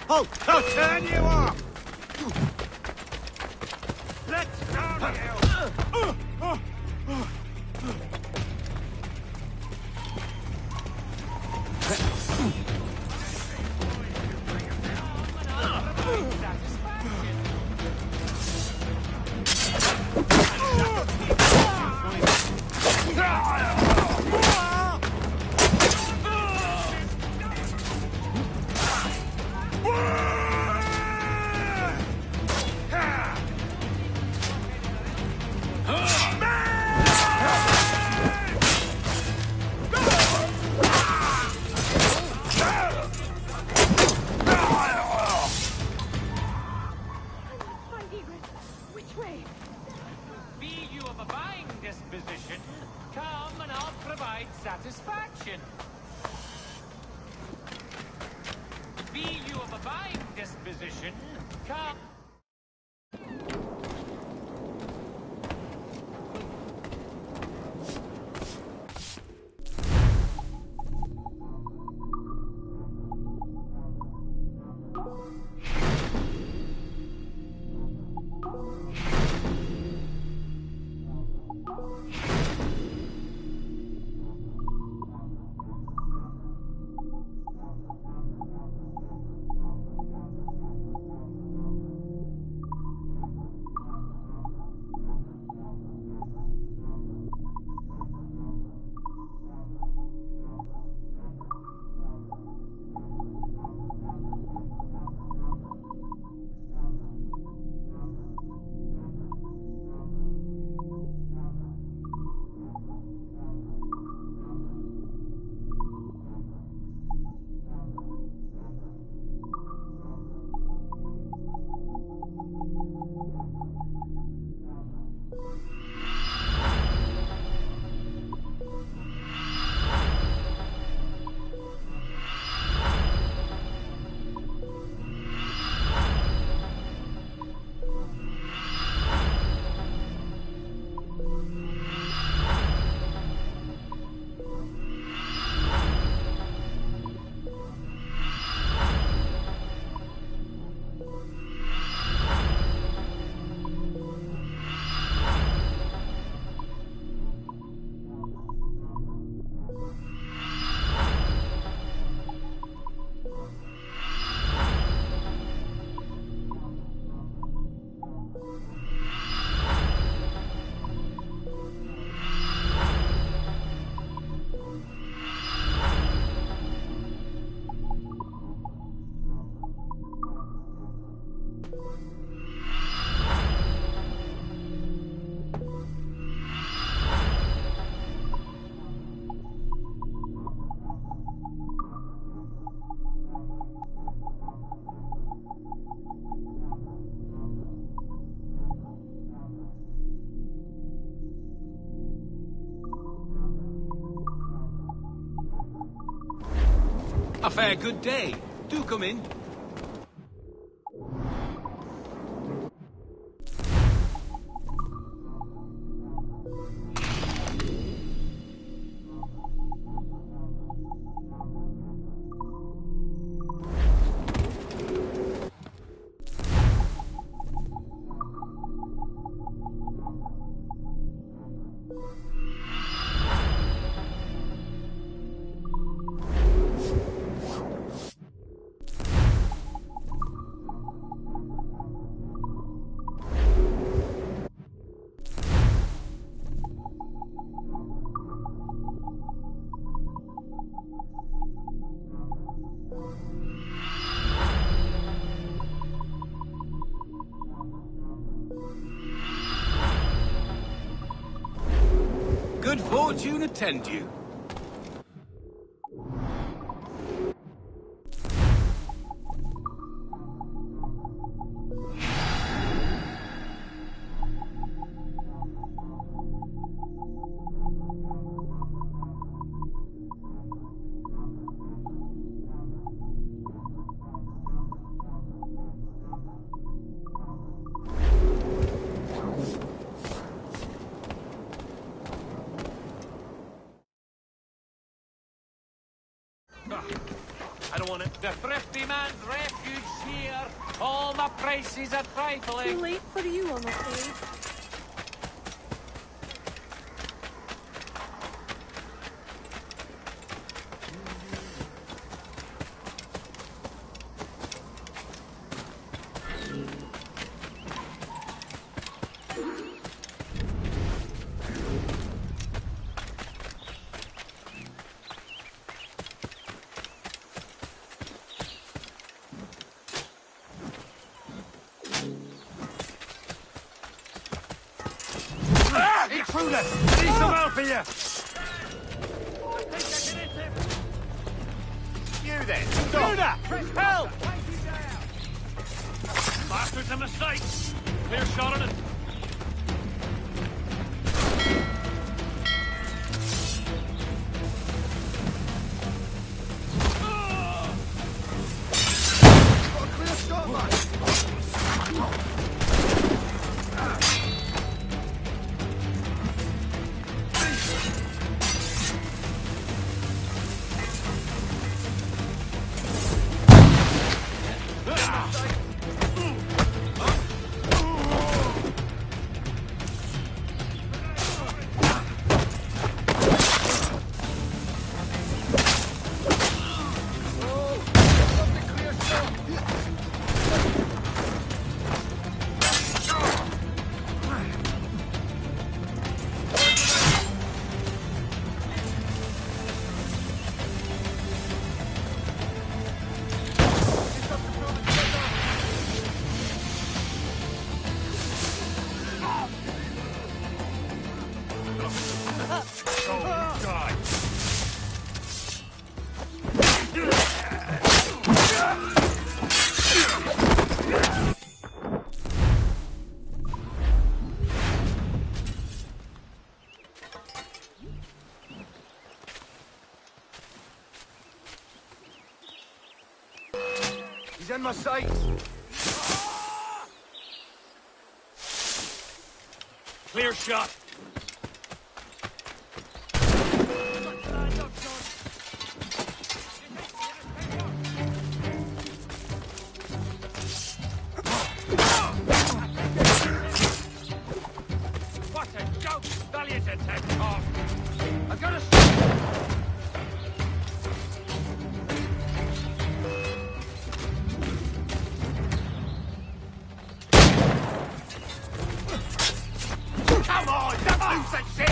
Oh, I'll turn you off! Let's go, Which way? Be you of a buying disposition, come and I'll provide satisfaction. Be you of a buying disposition, come... A fair good day. Do come in. Good fortune attend you. I don't want it. The thrifty man's refuge here. All my prices are trifling. Too late for you, I'm afraid. Intruder! I need some help here! You then! Intruder! Help! Bastard's a mistake! Clear shot on it! He's in my sight. Clear shot! What a joke! Valiant attack, Tom! I've got a... Come on, don't lose that shit!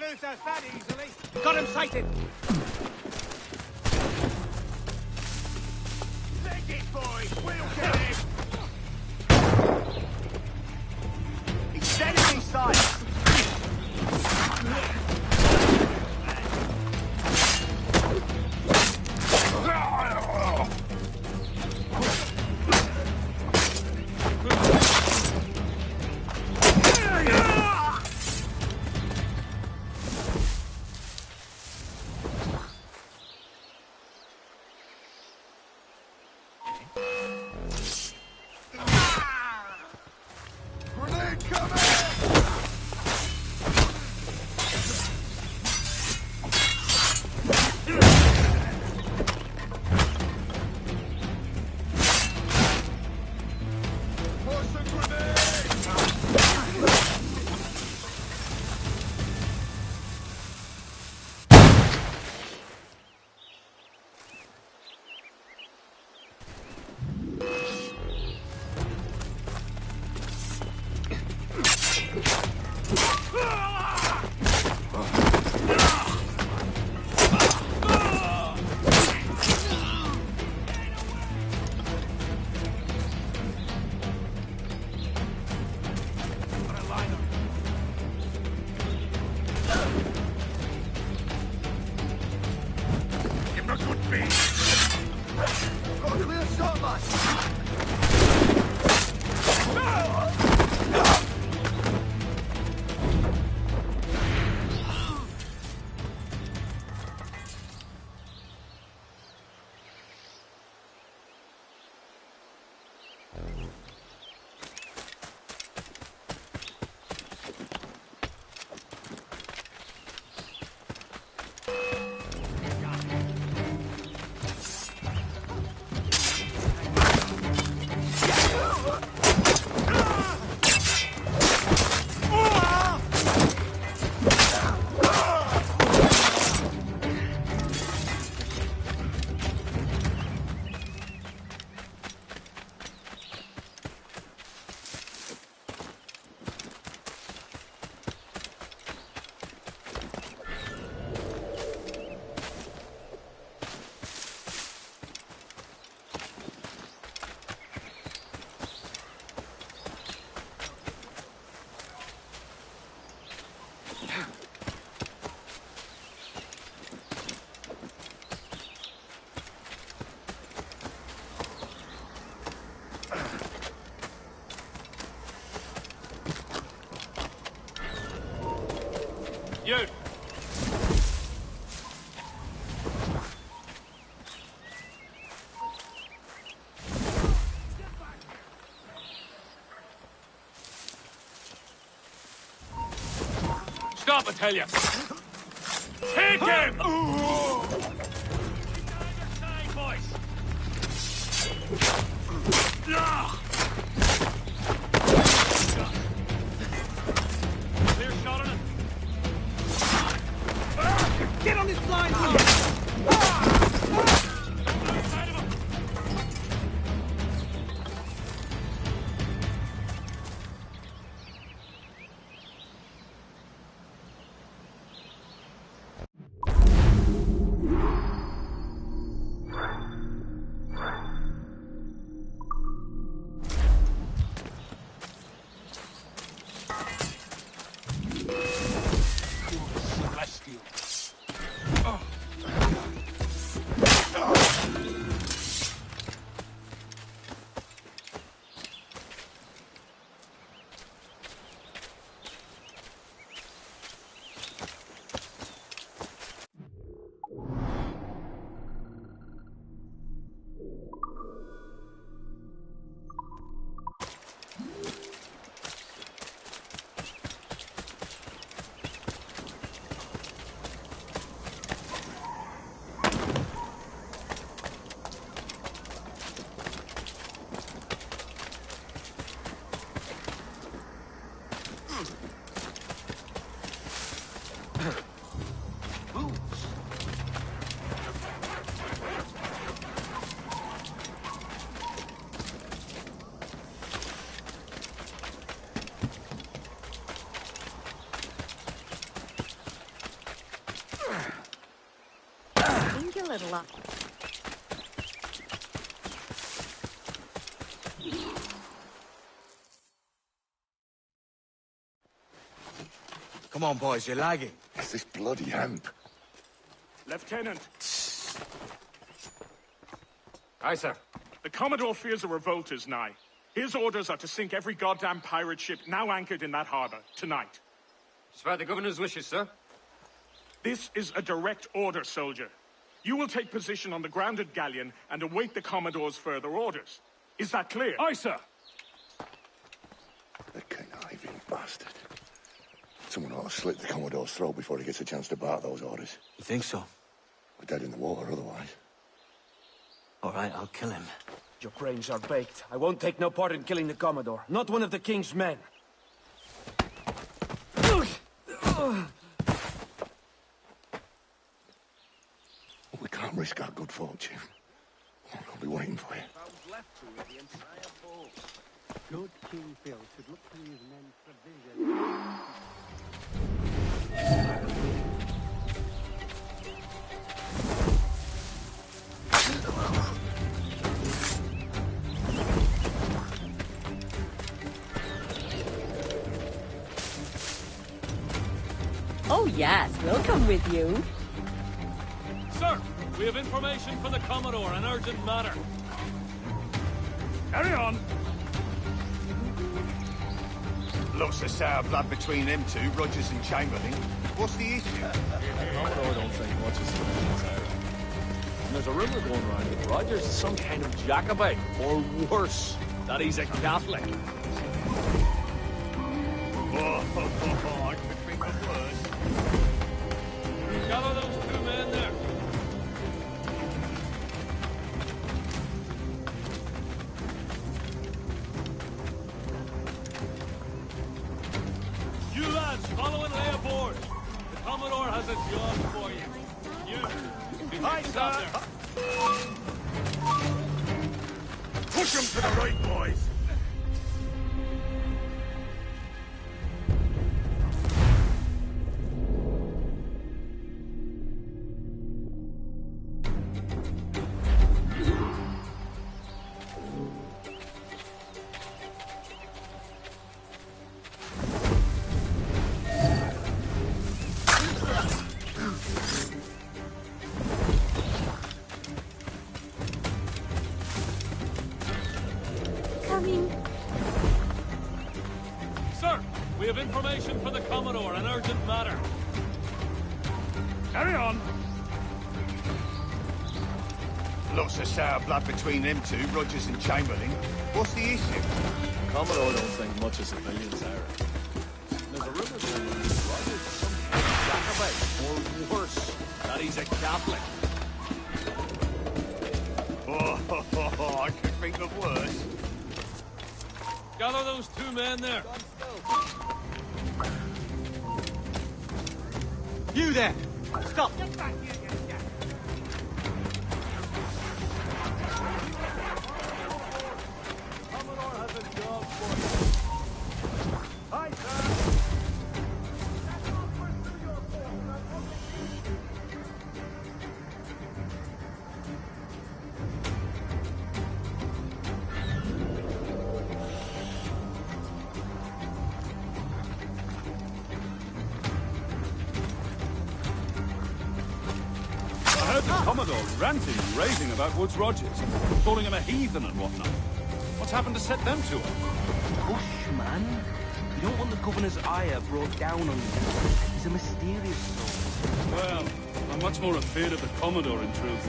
lose us that easily. Got him sighted. Take it, boys. We'll get him. He's dead in his sight. You! Stop, I tell you! Take him! Side, boys! Clear shot on it. Get on his blind side! little up. Come on, boys, you're lagging. It's this bloody hemp. Lieutenant. Aye, sir. The Commodore fears a revolt is nigh. His orders are to sink every goddamn pirate ship now anchored in that harbor, tonight. It's by the governor's wishes, sir. This is a direct order, soldier. You will take position on the grounded galleon and await the Commodore's further orders. Is that clear? Aye, sir. The conniving bastard. Someone ought to slit the Commodore's throat before he gets a chance to bark those orders. You think so? We're dead in the water otherwise. All right, I'll kill him. Your brains are baked. I won't take no part in killing the Commodore. Not one of the King's men. We can't risk our good fortune. I'll be waiting for you. Good King Phil should look to his men provision. Oh yes, we'll come with you. Sir, we have information for the Commodore, an urgent matter. Carry on. Lots of sour blood between them two, Rogers and Chamberlain. What's the issue? Commodore don't think much of something. And there's a rumor going around that Rogers is some kind of Jacobite, or worse, that he's a Catholic. I could think of worse. Gather those two men there. You lads, follow and lay aboard. The Commodore has a job for you. You, Hi, stop sir. there. Push them to the right, boys. Sir, we have information for the Commodore, an urgent matter. Carry on. Lots of sour blood between them two, Rogers and Chamberlain. What's the issue? Commodore don't think much of civilians, Ira. There's a rumor going around that Rogers is some kind of Jacobite, or worse, that he's a Catholic. I could think of worse. Gather those two men there. You there! Stop! Commodore has a job for you. Hi, sir. I heard the Commodore ranting and raving about Woods Rogers, calling him a heathen and whatnot. What's happened to set them to it? Hush, man. You don't want the governor's ire brought down on you. He's a mysterious soul. Well, I'm much more afraid of the Commodore, in truth.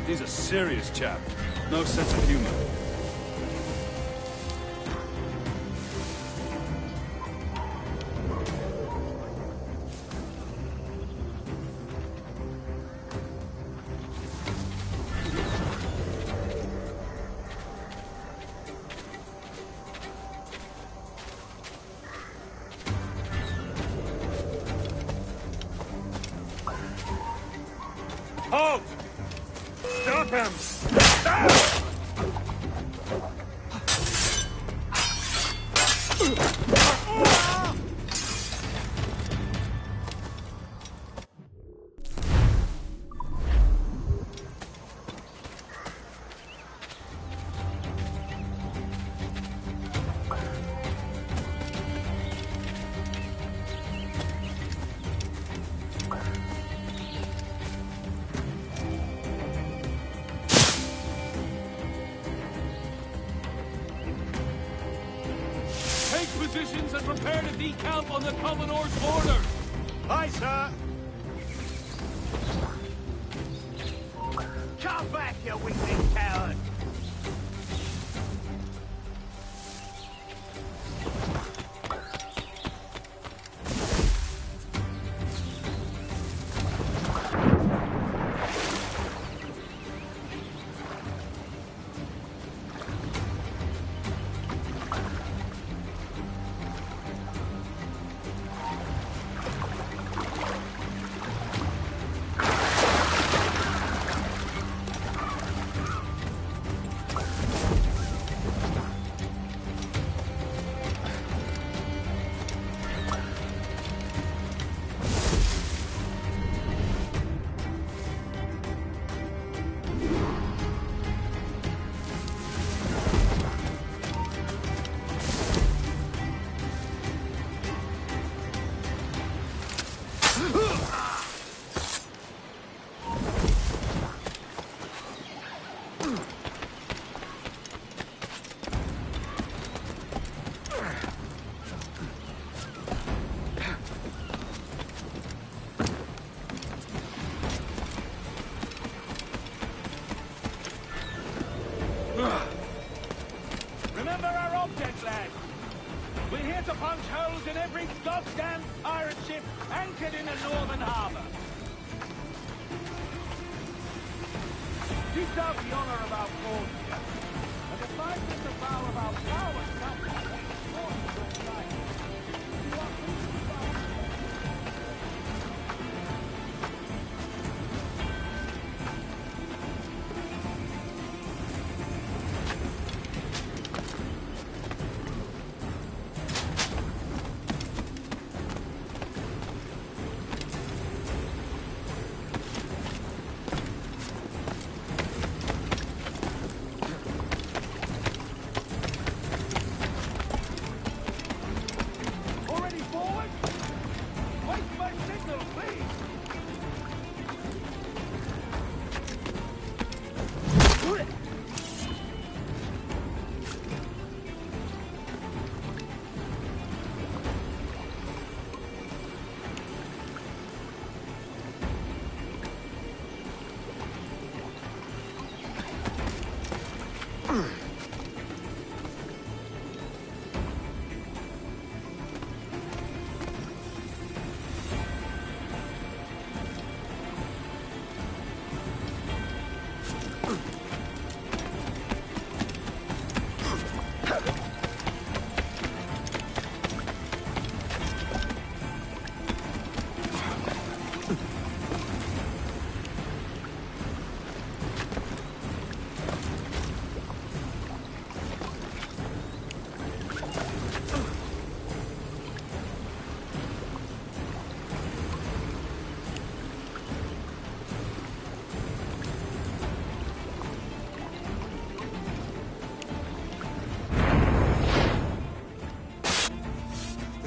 He's a serious chap. No sense of humor. Halt! Stop him! Take positions and prepare to decamp on the Commodore's orders. Aye, sir. Come back, you weakling coward! Remember our object, lad. We're here to punch holes in every goddamn pirate ship anchored in the northern harbor. Keep out the honor of our cause here, and if I think the vow of our power something,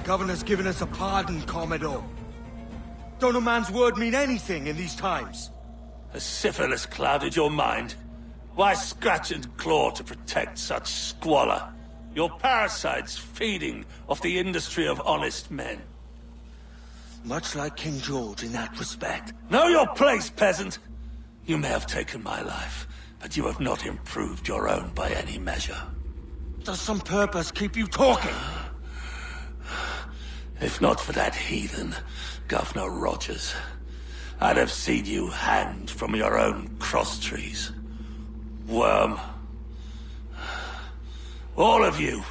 The Governor's given us a pardon, Commodore. Don't a man's word mean anything in these times? Has syphilis clouded your mind? Why scratch and claw to protect such squalor? Your parasites feeding off the industry of honest men. Much like King George in that respect. Know your place, peasant! You may have taken my life, but you have not improved your own by any measure. Does some purpose keep you talking? If not for that heathen, Governor Rogers, I'd have seen you hanged from your own cross trees. Worm. All of you.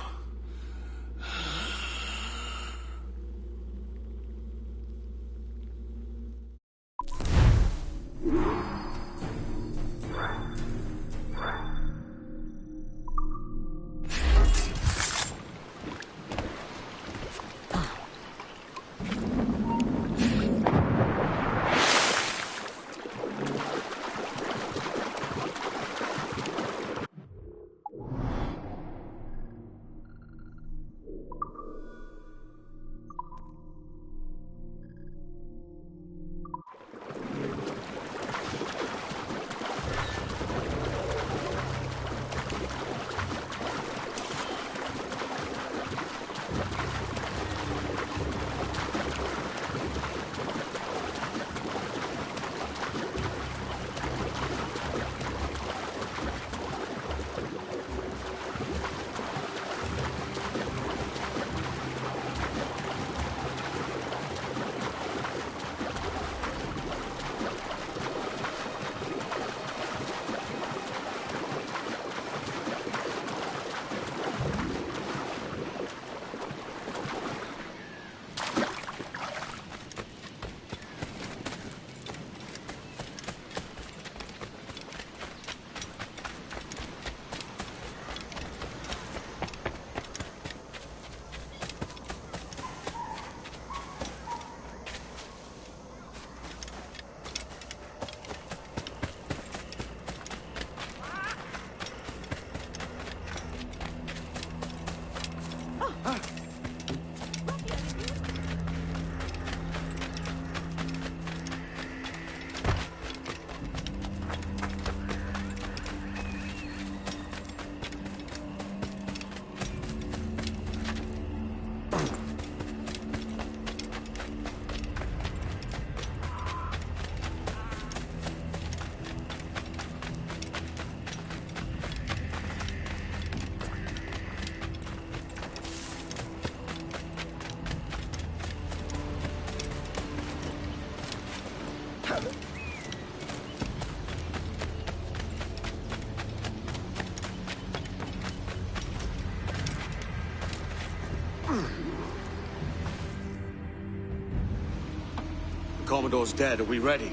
Commodore's dead. Are we ready?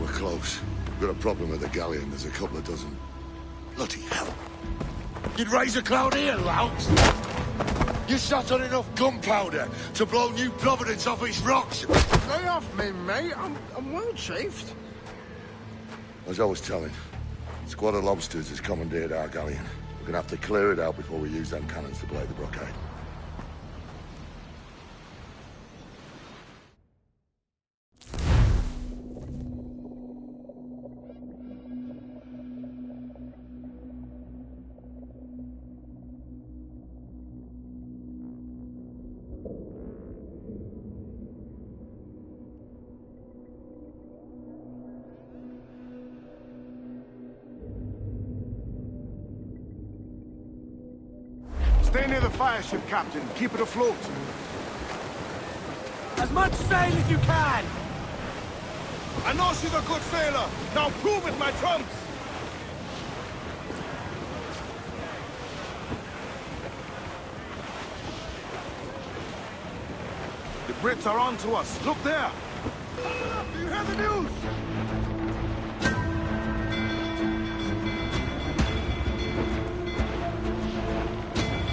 We're close. We've got a problem with the galleon. There's a couple of dozen. Bloody hell. You'd raise a cloud here, louts! You shot on enough gunpowder to blow New Providence off its rocks! Lay off me, mate. I'm well chafed. As I was telling, a squad of lobsters has commandeered our galleon. We're gonna have to clear it out before we use them cannons to blow the blockade. Stay near the fire ship, Captain. Keep it afloat. As much sail as you can! I know she's a good sailor. Now prove it, my trumps! The Brits are on to us. Look there! Do you hear the news?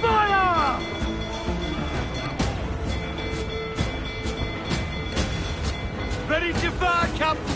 Fire! Ready to fire, Captain!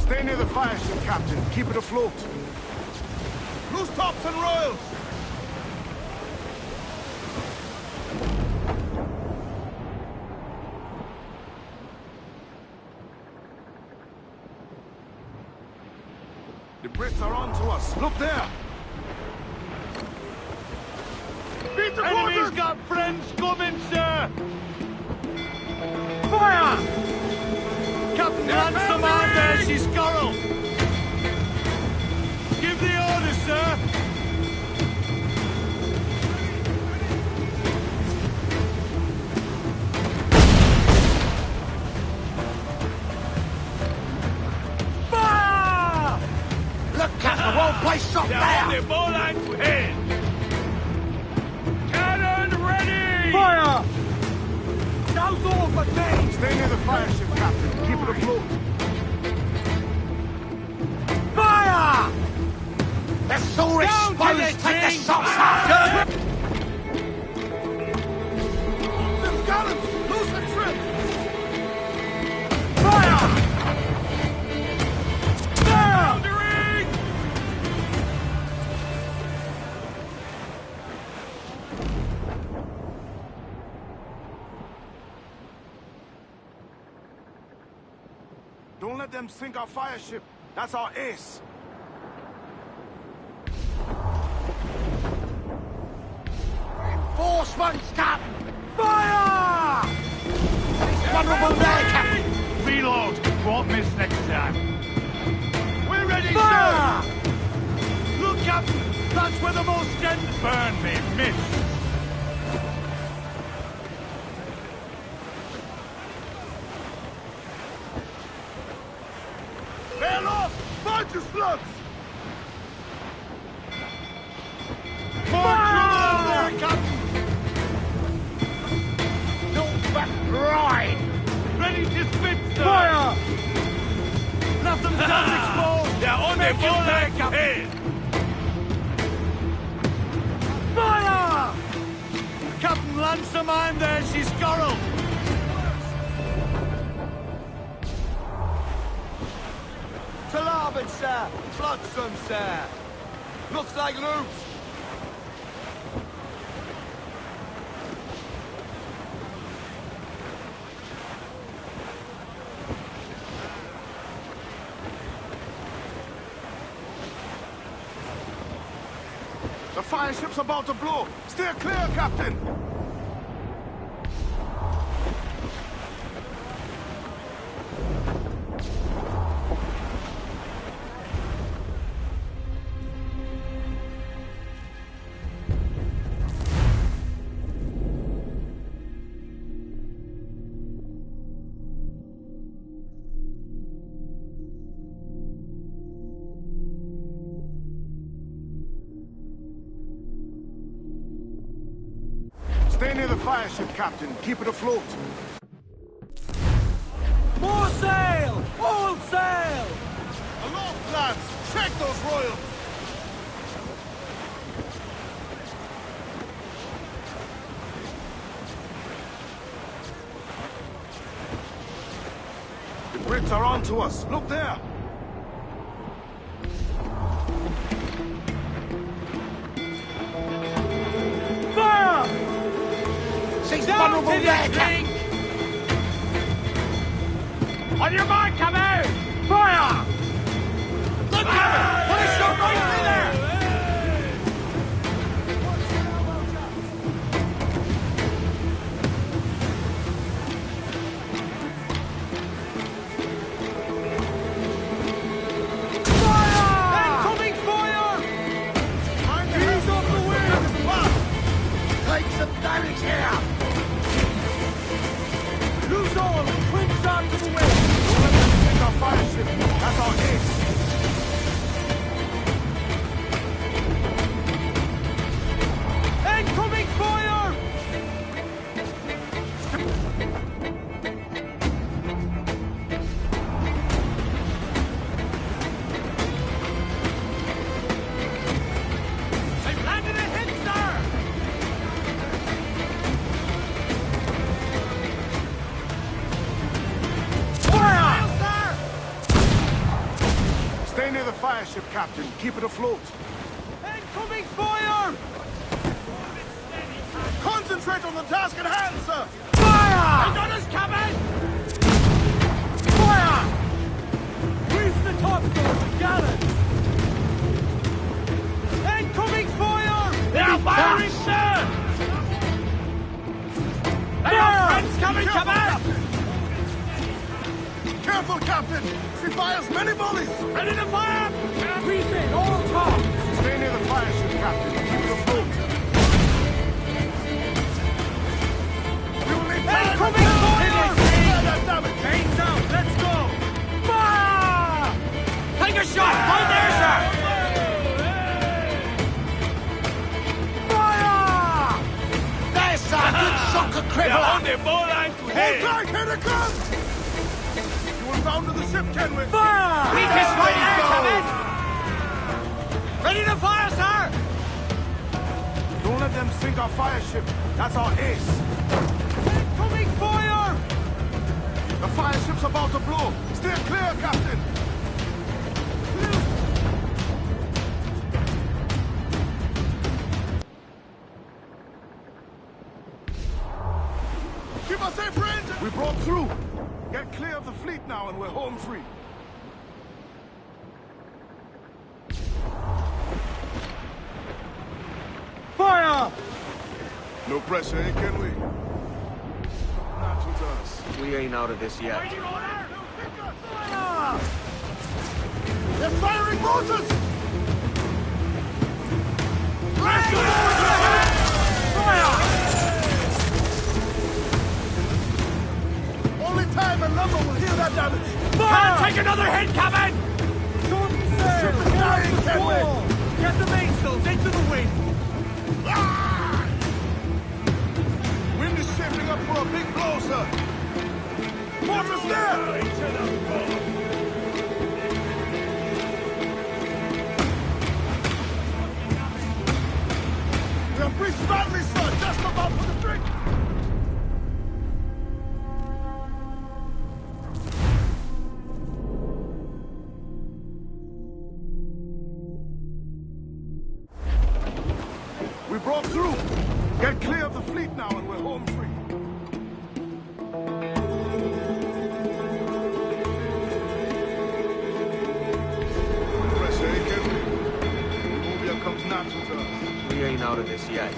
Stay near the fire ship, Captain. Keep it afloat. Loose tops and royals! The Brits are on to us. Look there! Beat the Enemy's quarters! got friends coming, sir! Fire! Captain Ransom on there, she's Scarrow! Give the order, sir! Fire! Look, Captain, won't place shot there! The ball line to head! Cannon ready! Fire! Now's all but me! Stay near the fire ship, Captain. Keep it afloat. Fire! They're so exposed! Take the shots out! Lift gallants! Lose the trim! Fire! Foundering! Don't let them sink our fire ship. That's our ace. Reinforcements, Captain! Fire! Vulnerable there, Captain! Reload! Won't miss next time. We're ready, Fire! Look, Captain! That's where the most dead burn me. Miss. They're lost! Bunch of slugs! More trouble there, Captain! No back ride! Ready to spit, sir! Fire! Let themselves exposed! They're on their ball line, Captain! Fire! Captain Ransom on there, she's Scarrow! To larboard, sir. Floodsome, sir. Looks like loot. The fire ship's about to blow. Steer clear, Captain. near the fire ship, Captain. Keep it afloat. More sail! All sail! Aloft, lads! Check those royals! The Brits are on to us. Look there! Fire! She's vulnerable there, King! On your mark, come out! Fire! Look, Captain! Put a shot right through there! Damage here! Lose all and quick shot to the wind! Don't let them sink our fire ship. That's our ace. Incoming fire! I've landed a hit, sir! Stay near the fire ship, Captain. Keep it afloat. Incoming fire! Concentrate on the task at hand, sir! Fire! The gunner's coming! Fire! Reef the topsails and gallant! Incoming fire! They are firing, sir! They are friends coming, come out! Careful, Captain! She fires many volleys! Ready to fire! Reef it, all tops! Stay near the fire ship, Captain. Keep it afloat. We will need time. Incoming fire! Damn it! Chains out, let's go! Fire! Take a shot! Right there, sir! Fire! There's a good shocker cripple! On the bowline to Hold head! tight! Here they come! You will bound to the ship, Kenwick! Fire! Weak is right there, come Ready to fire, sir! Don't let them sink our fire ship. That's our ace. Incoming fire! The fire ship's about to blow. Steer clear, Captain! Keep us safe, friends! We broke through. Get clear of the fleet now and we're home free. Fire! No pressure, eh, can we? Not with us. We ain't out of this yet. Fire! They're firing motors! Fire! Only time and lumber will heal that damage. Fire! Take another hit, coming! Short sail! Ship is dying, Kenwick! Get the mainsails into the wind! Wind is shaping up for a big blow, sir. Mortars there! We are breached badly, sir. Just about for the drink. We broke through. Get clear of the fleet now and we're home free. Pressure, eh, Kenwick? Movia comes natural to us. We ain't out of this yet.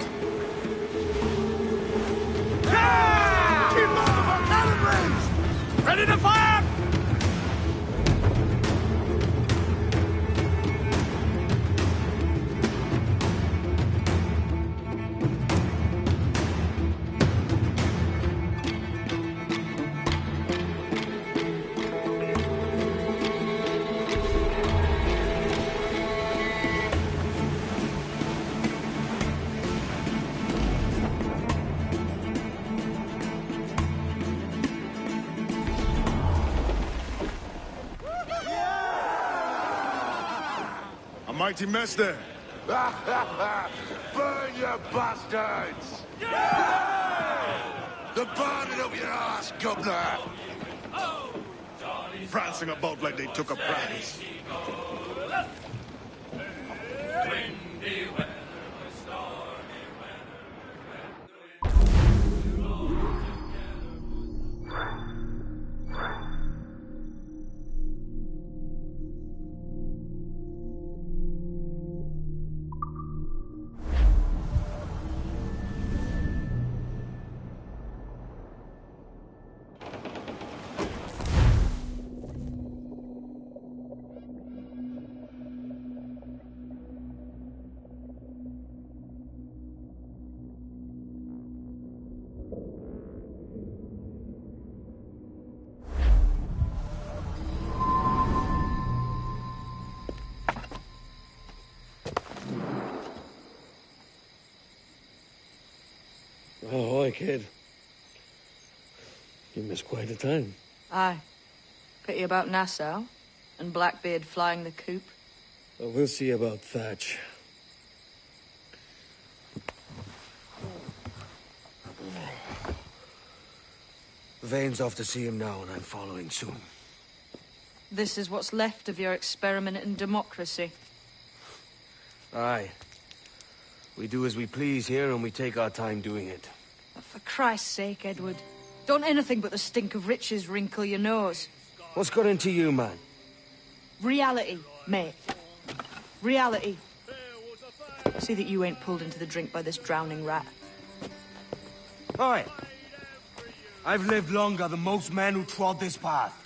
Keep most of our cannon range! Ready to fire! mighty mess there. Burn, you bastards! The burning of your ass, governor! Prancing about like they took a prize. Oh, hi, kid. You missed quite a time. Aye. Pity about Nassau, and Blackbeard flying the coop. Well, we'll see about Thatch. Vane's off to see him now, and I'm following soon. This is what's left of your experiment in democracy. Aye. We do as we please here, and we take our time doing it. For Christ's sake, Edward. Don't anything but the stink of riches wrinkle your nose. What's got into you, man? Reality, mate. Reality. See that you ain't pulled into the drink by this drowning rat. Aye. I've lived longer than most men who trod this path.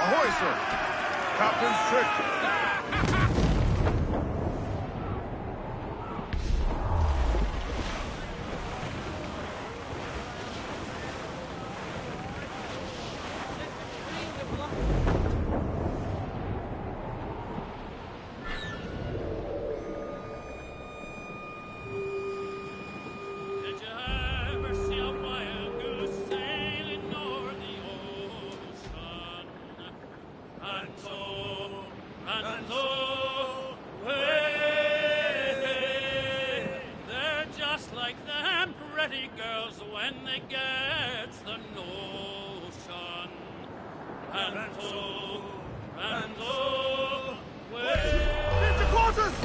Ahoy, sir! Captain's trick! Did you ever see a wild goose sailing o'er the ocean? And so, away. They're just like them pretty girls when they get the notion. And so, away. Into quarters!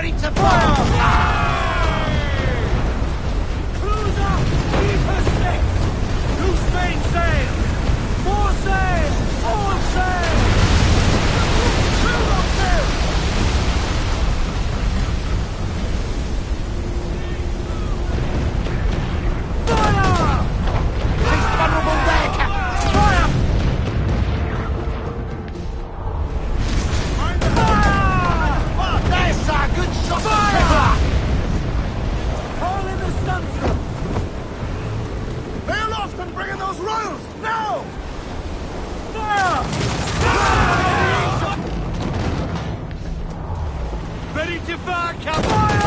ready to fire! Crews up! Keep her sticks! Loose mainsail! More sail! All sail! Crew up sail! Fire! He's vulnerable there, Captain! Fire! Fire! There's a good shot! Fire! All in the stunsail! Lay aloft and bring in those royals! Now! Fire! Ready to fire, Captain! Fire!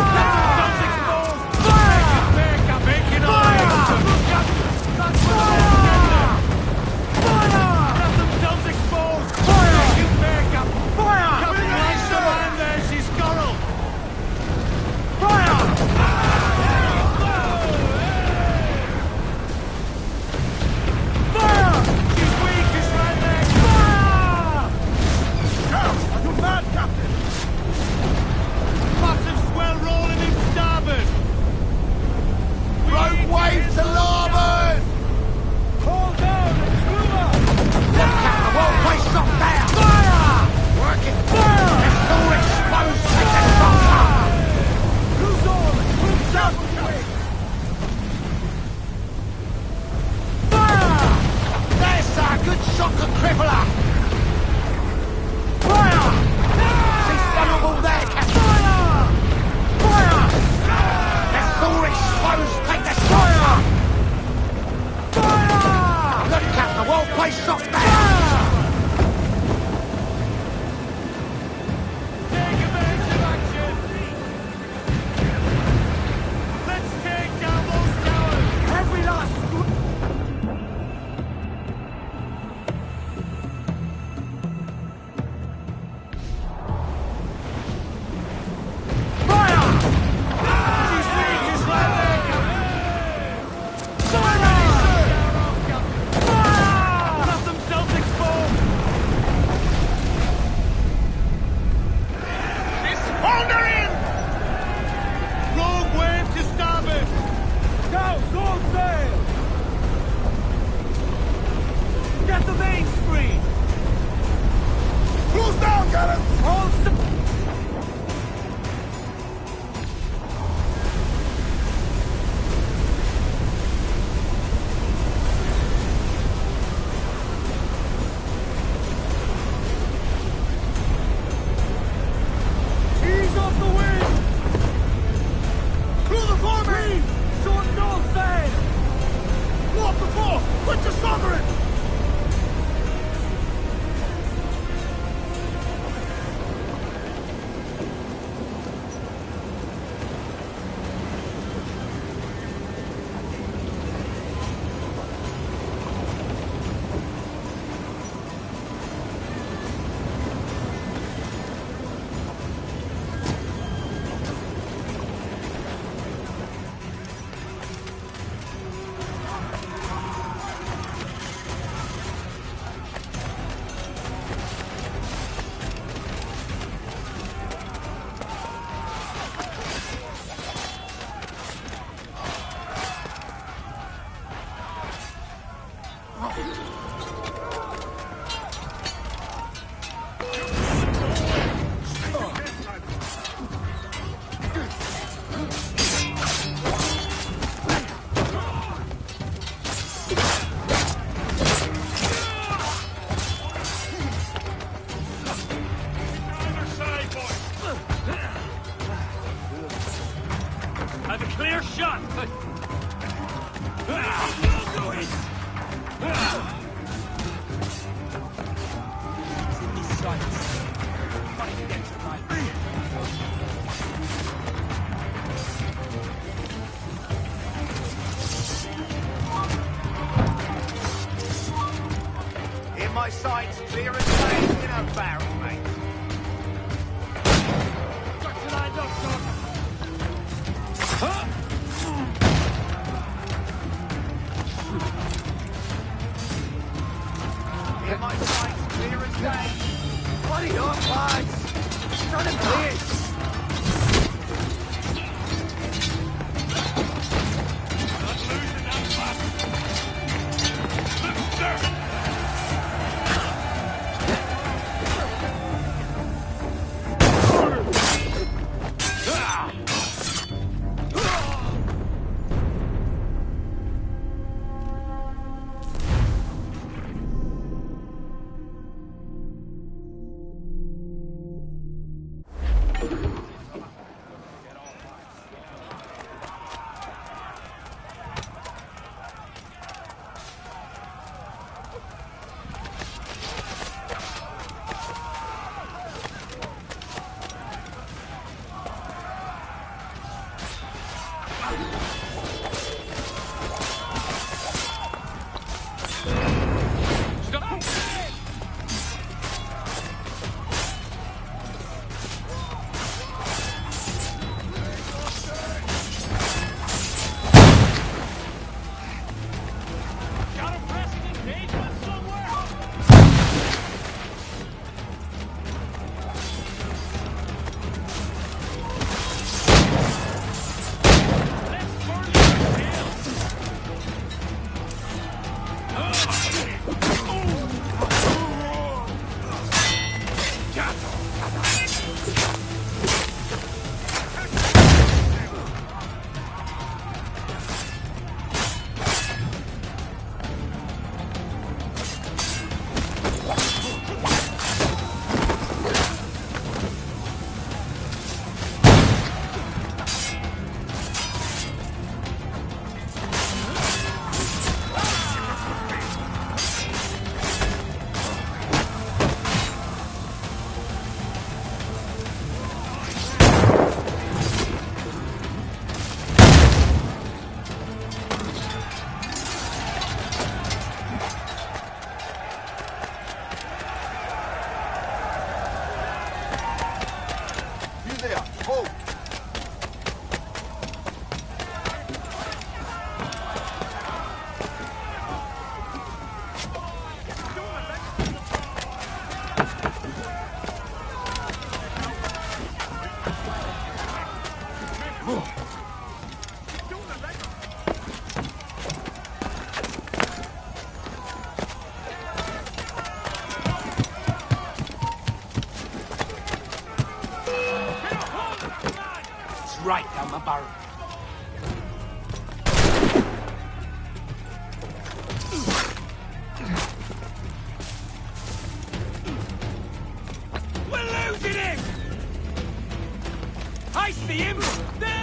Guns exposed! Fire! Make up, make it all! That's fire! Fire! Got themselves exposed! Fire! You make up! Fire! Captain, nice around there, she's Scarrel! Fire! Fire! She's weak, she's right there! Fire! Are you mad, Captain? Massive swell rolling in starboard! Right wave to larboard! Hold down and crew up! Look, Captain, the whole place shot down! Fire! Working! Fire! It's all exposed! Take the shot up! Who's on? Who's up? Fire! There's a good shot to cripple her! Fire! She's vulnerable there, Captain! Fire! Fire! It's all exposed! Take the shot up! Fire! Look, Captain, the whole place shot down! Take advantage of action! Let's take down those towers! Every last Fire! She's weak, she's right there, Captain! Fire! Got themselves exposed! It's foundering! Rogue wave to starboard! Cows, all sail! Get the main screen! Close down, Gallants! All sail! Ease off the wind! Crew the foreman! Short and all sail! Walk the fore! Quick to sovereign! Have a clear shot! In my sights, clear as day in a barrel, mate. Got you lined up, Doc! It's right down the barrel. We're losing him! I see him! There!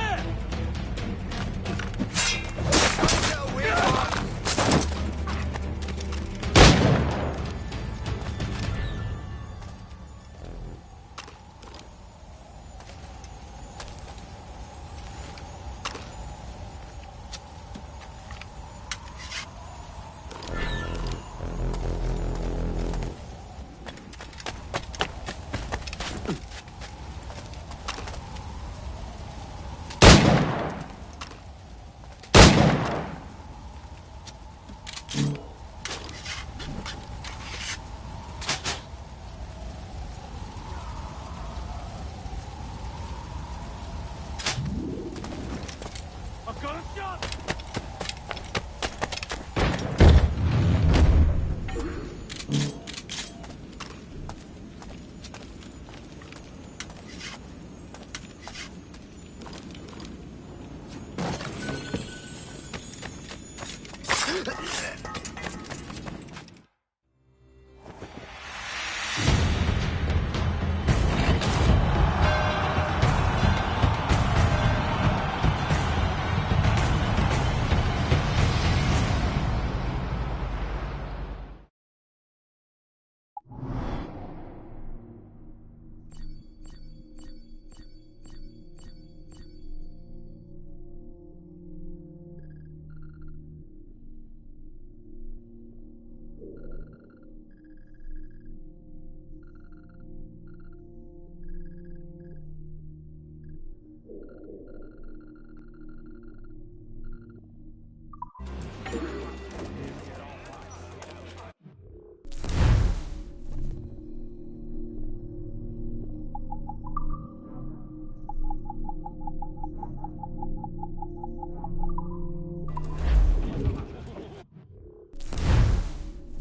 I've got him shot!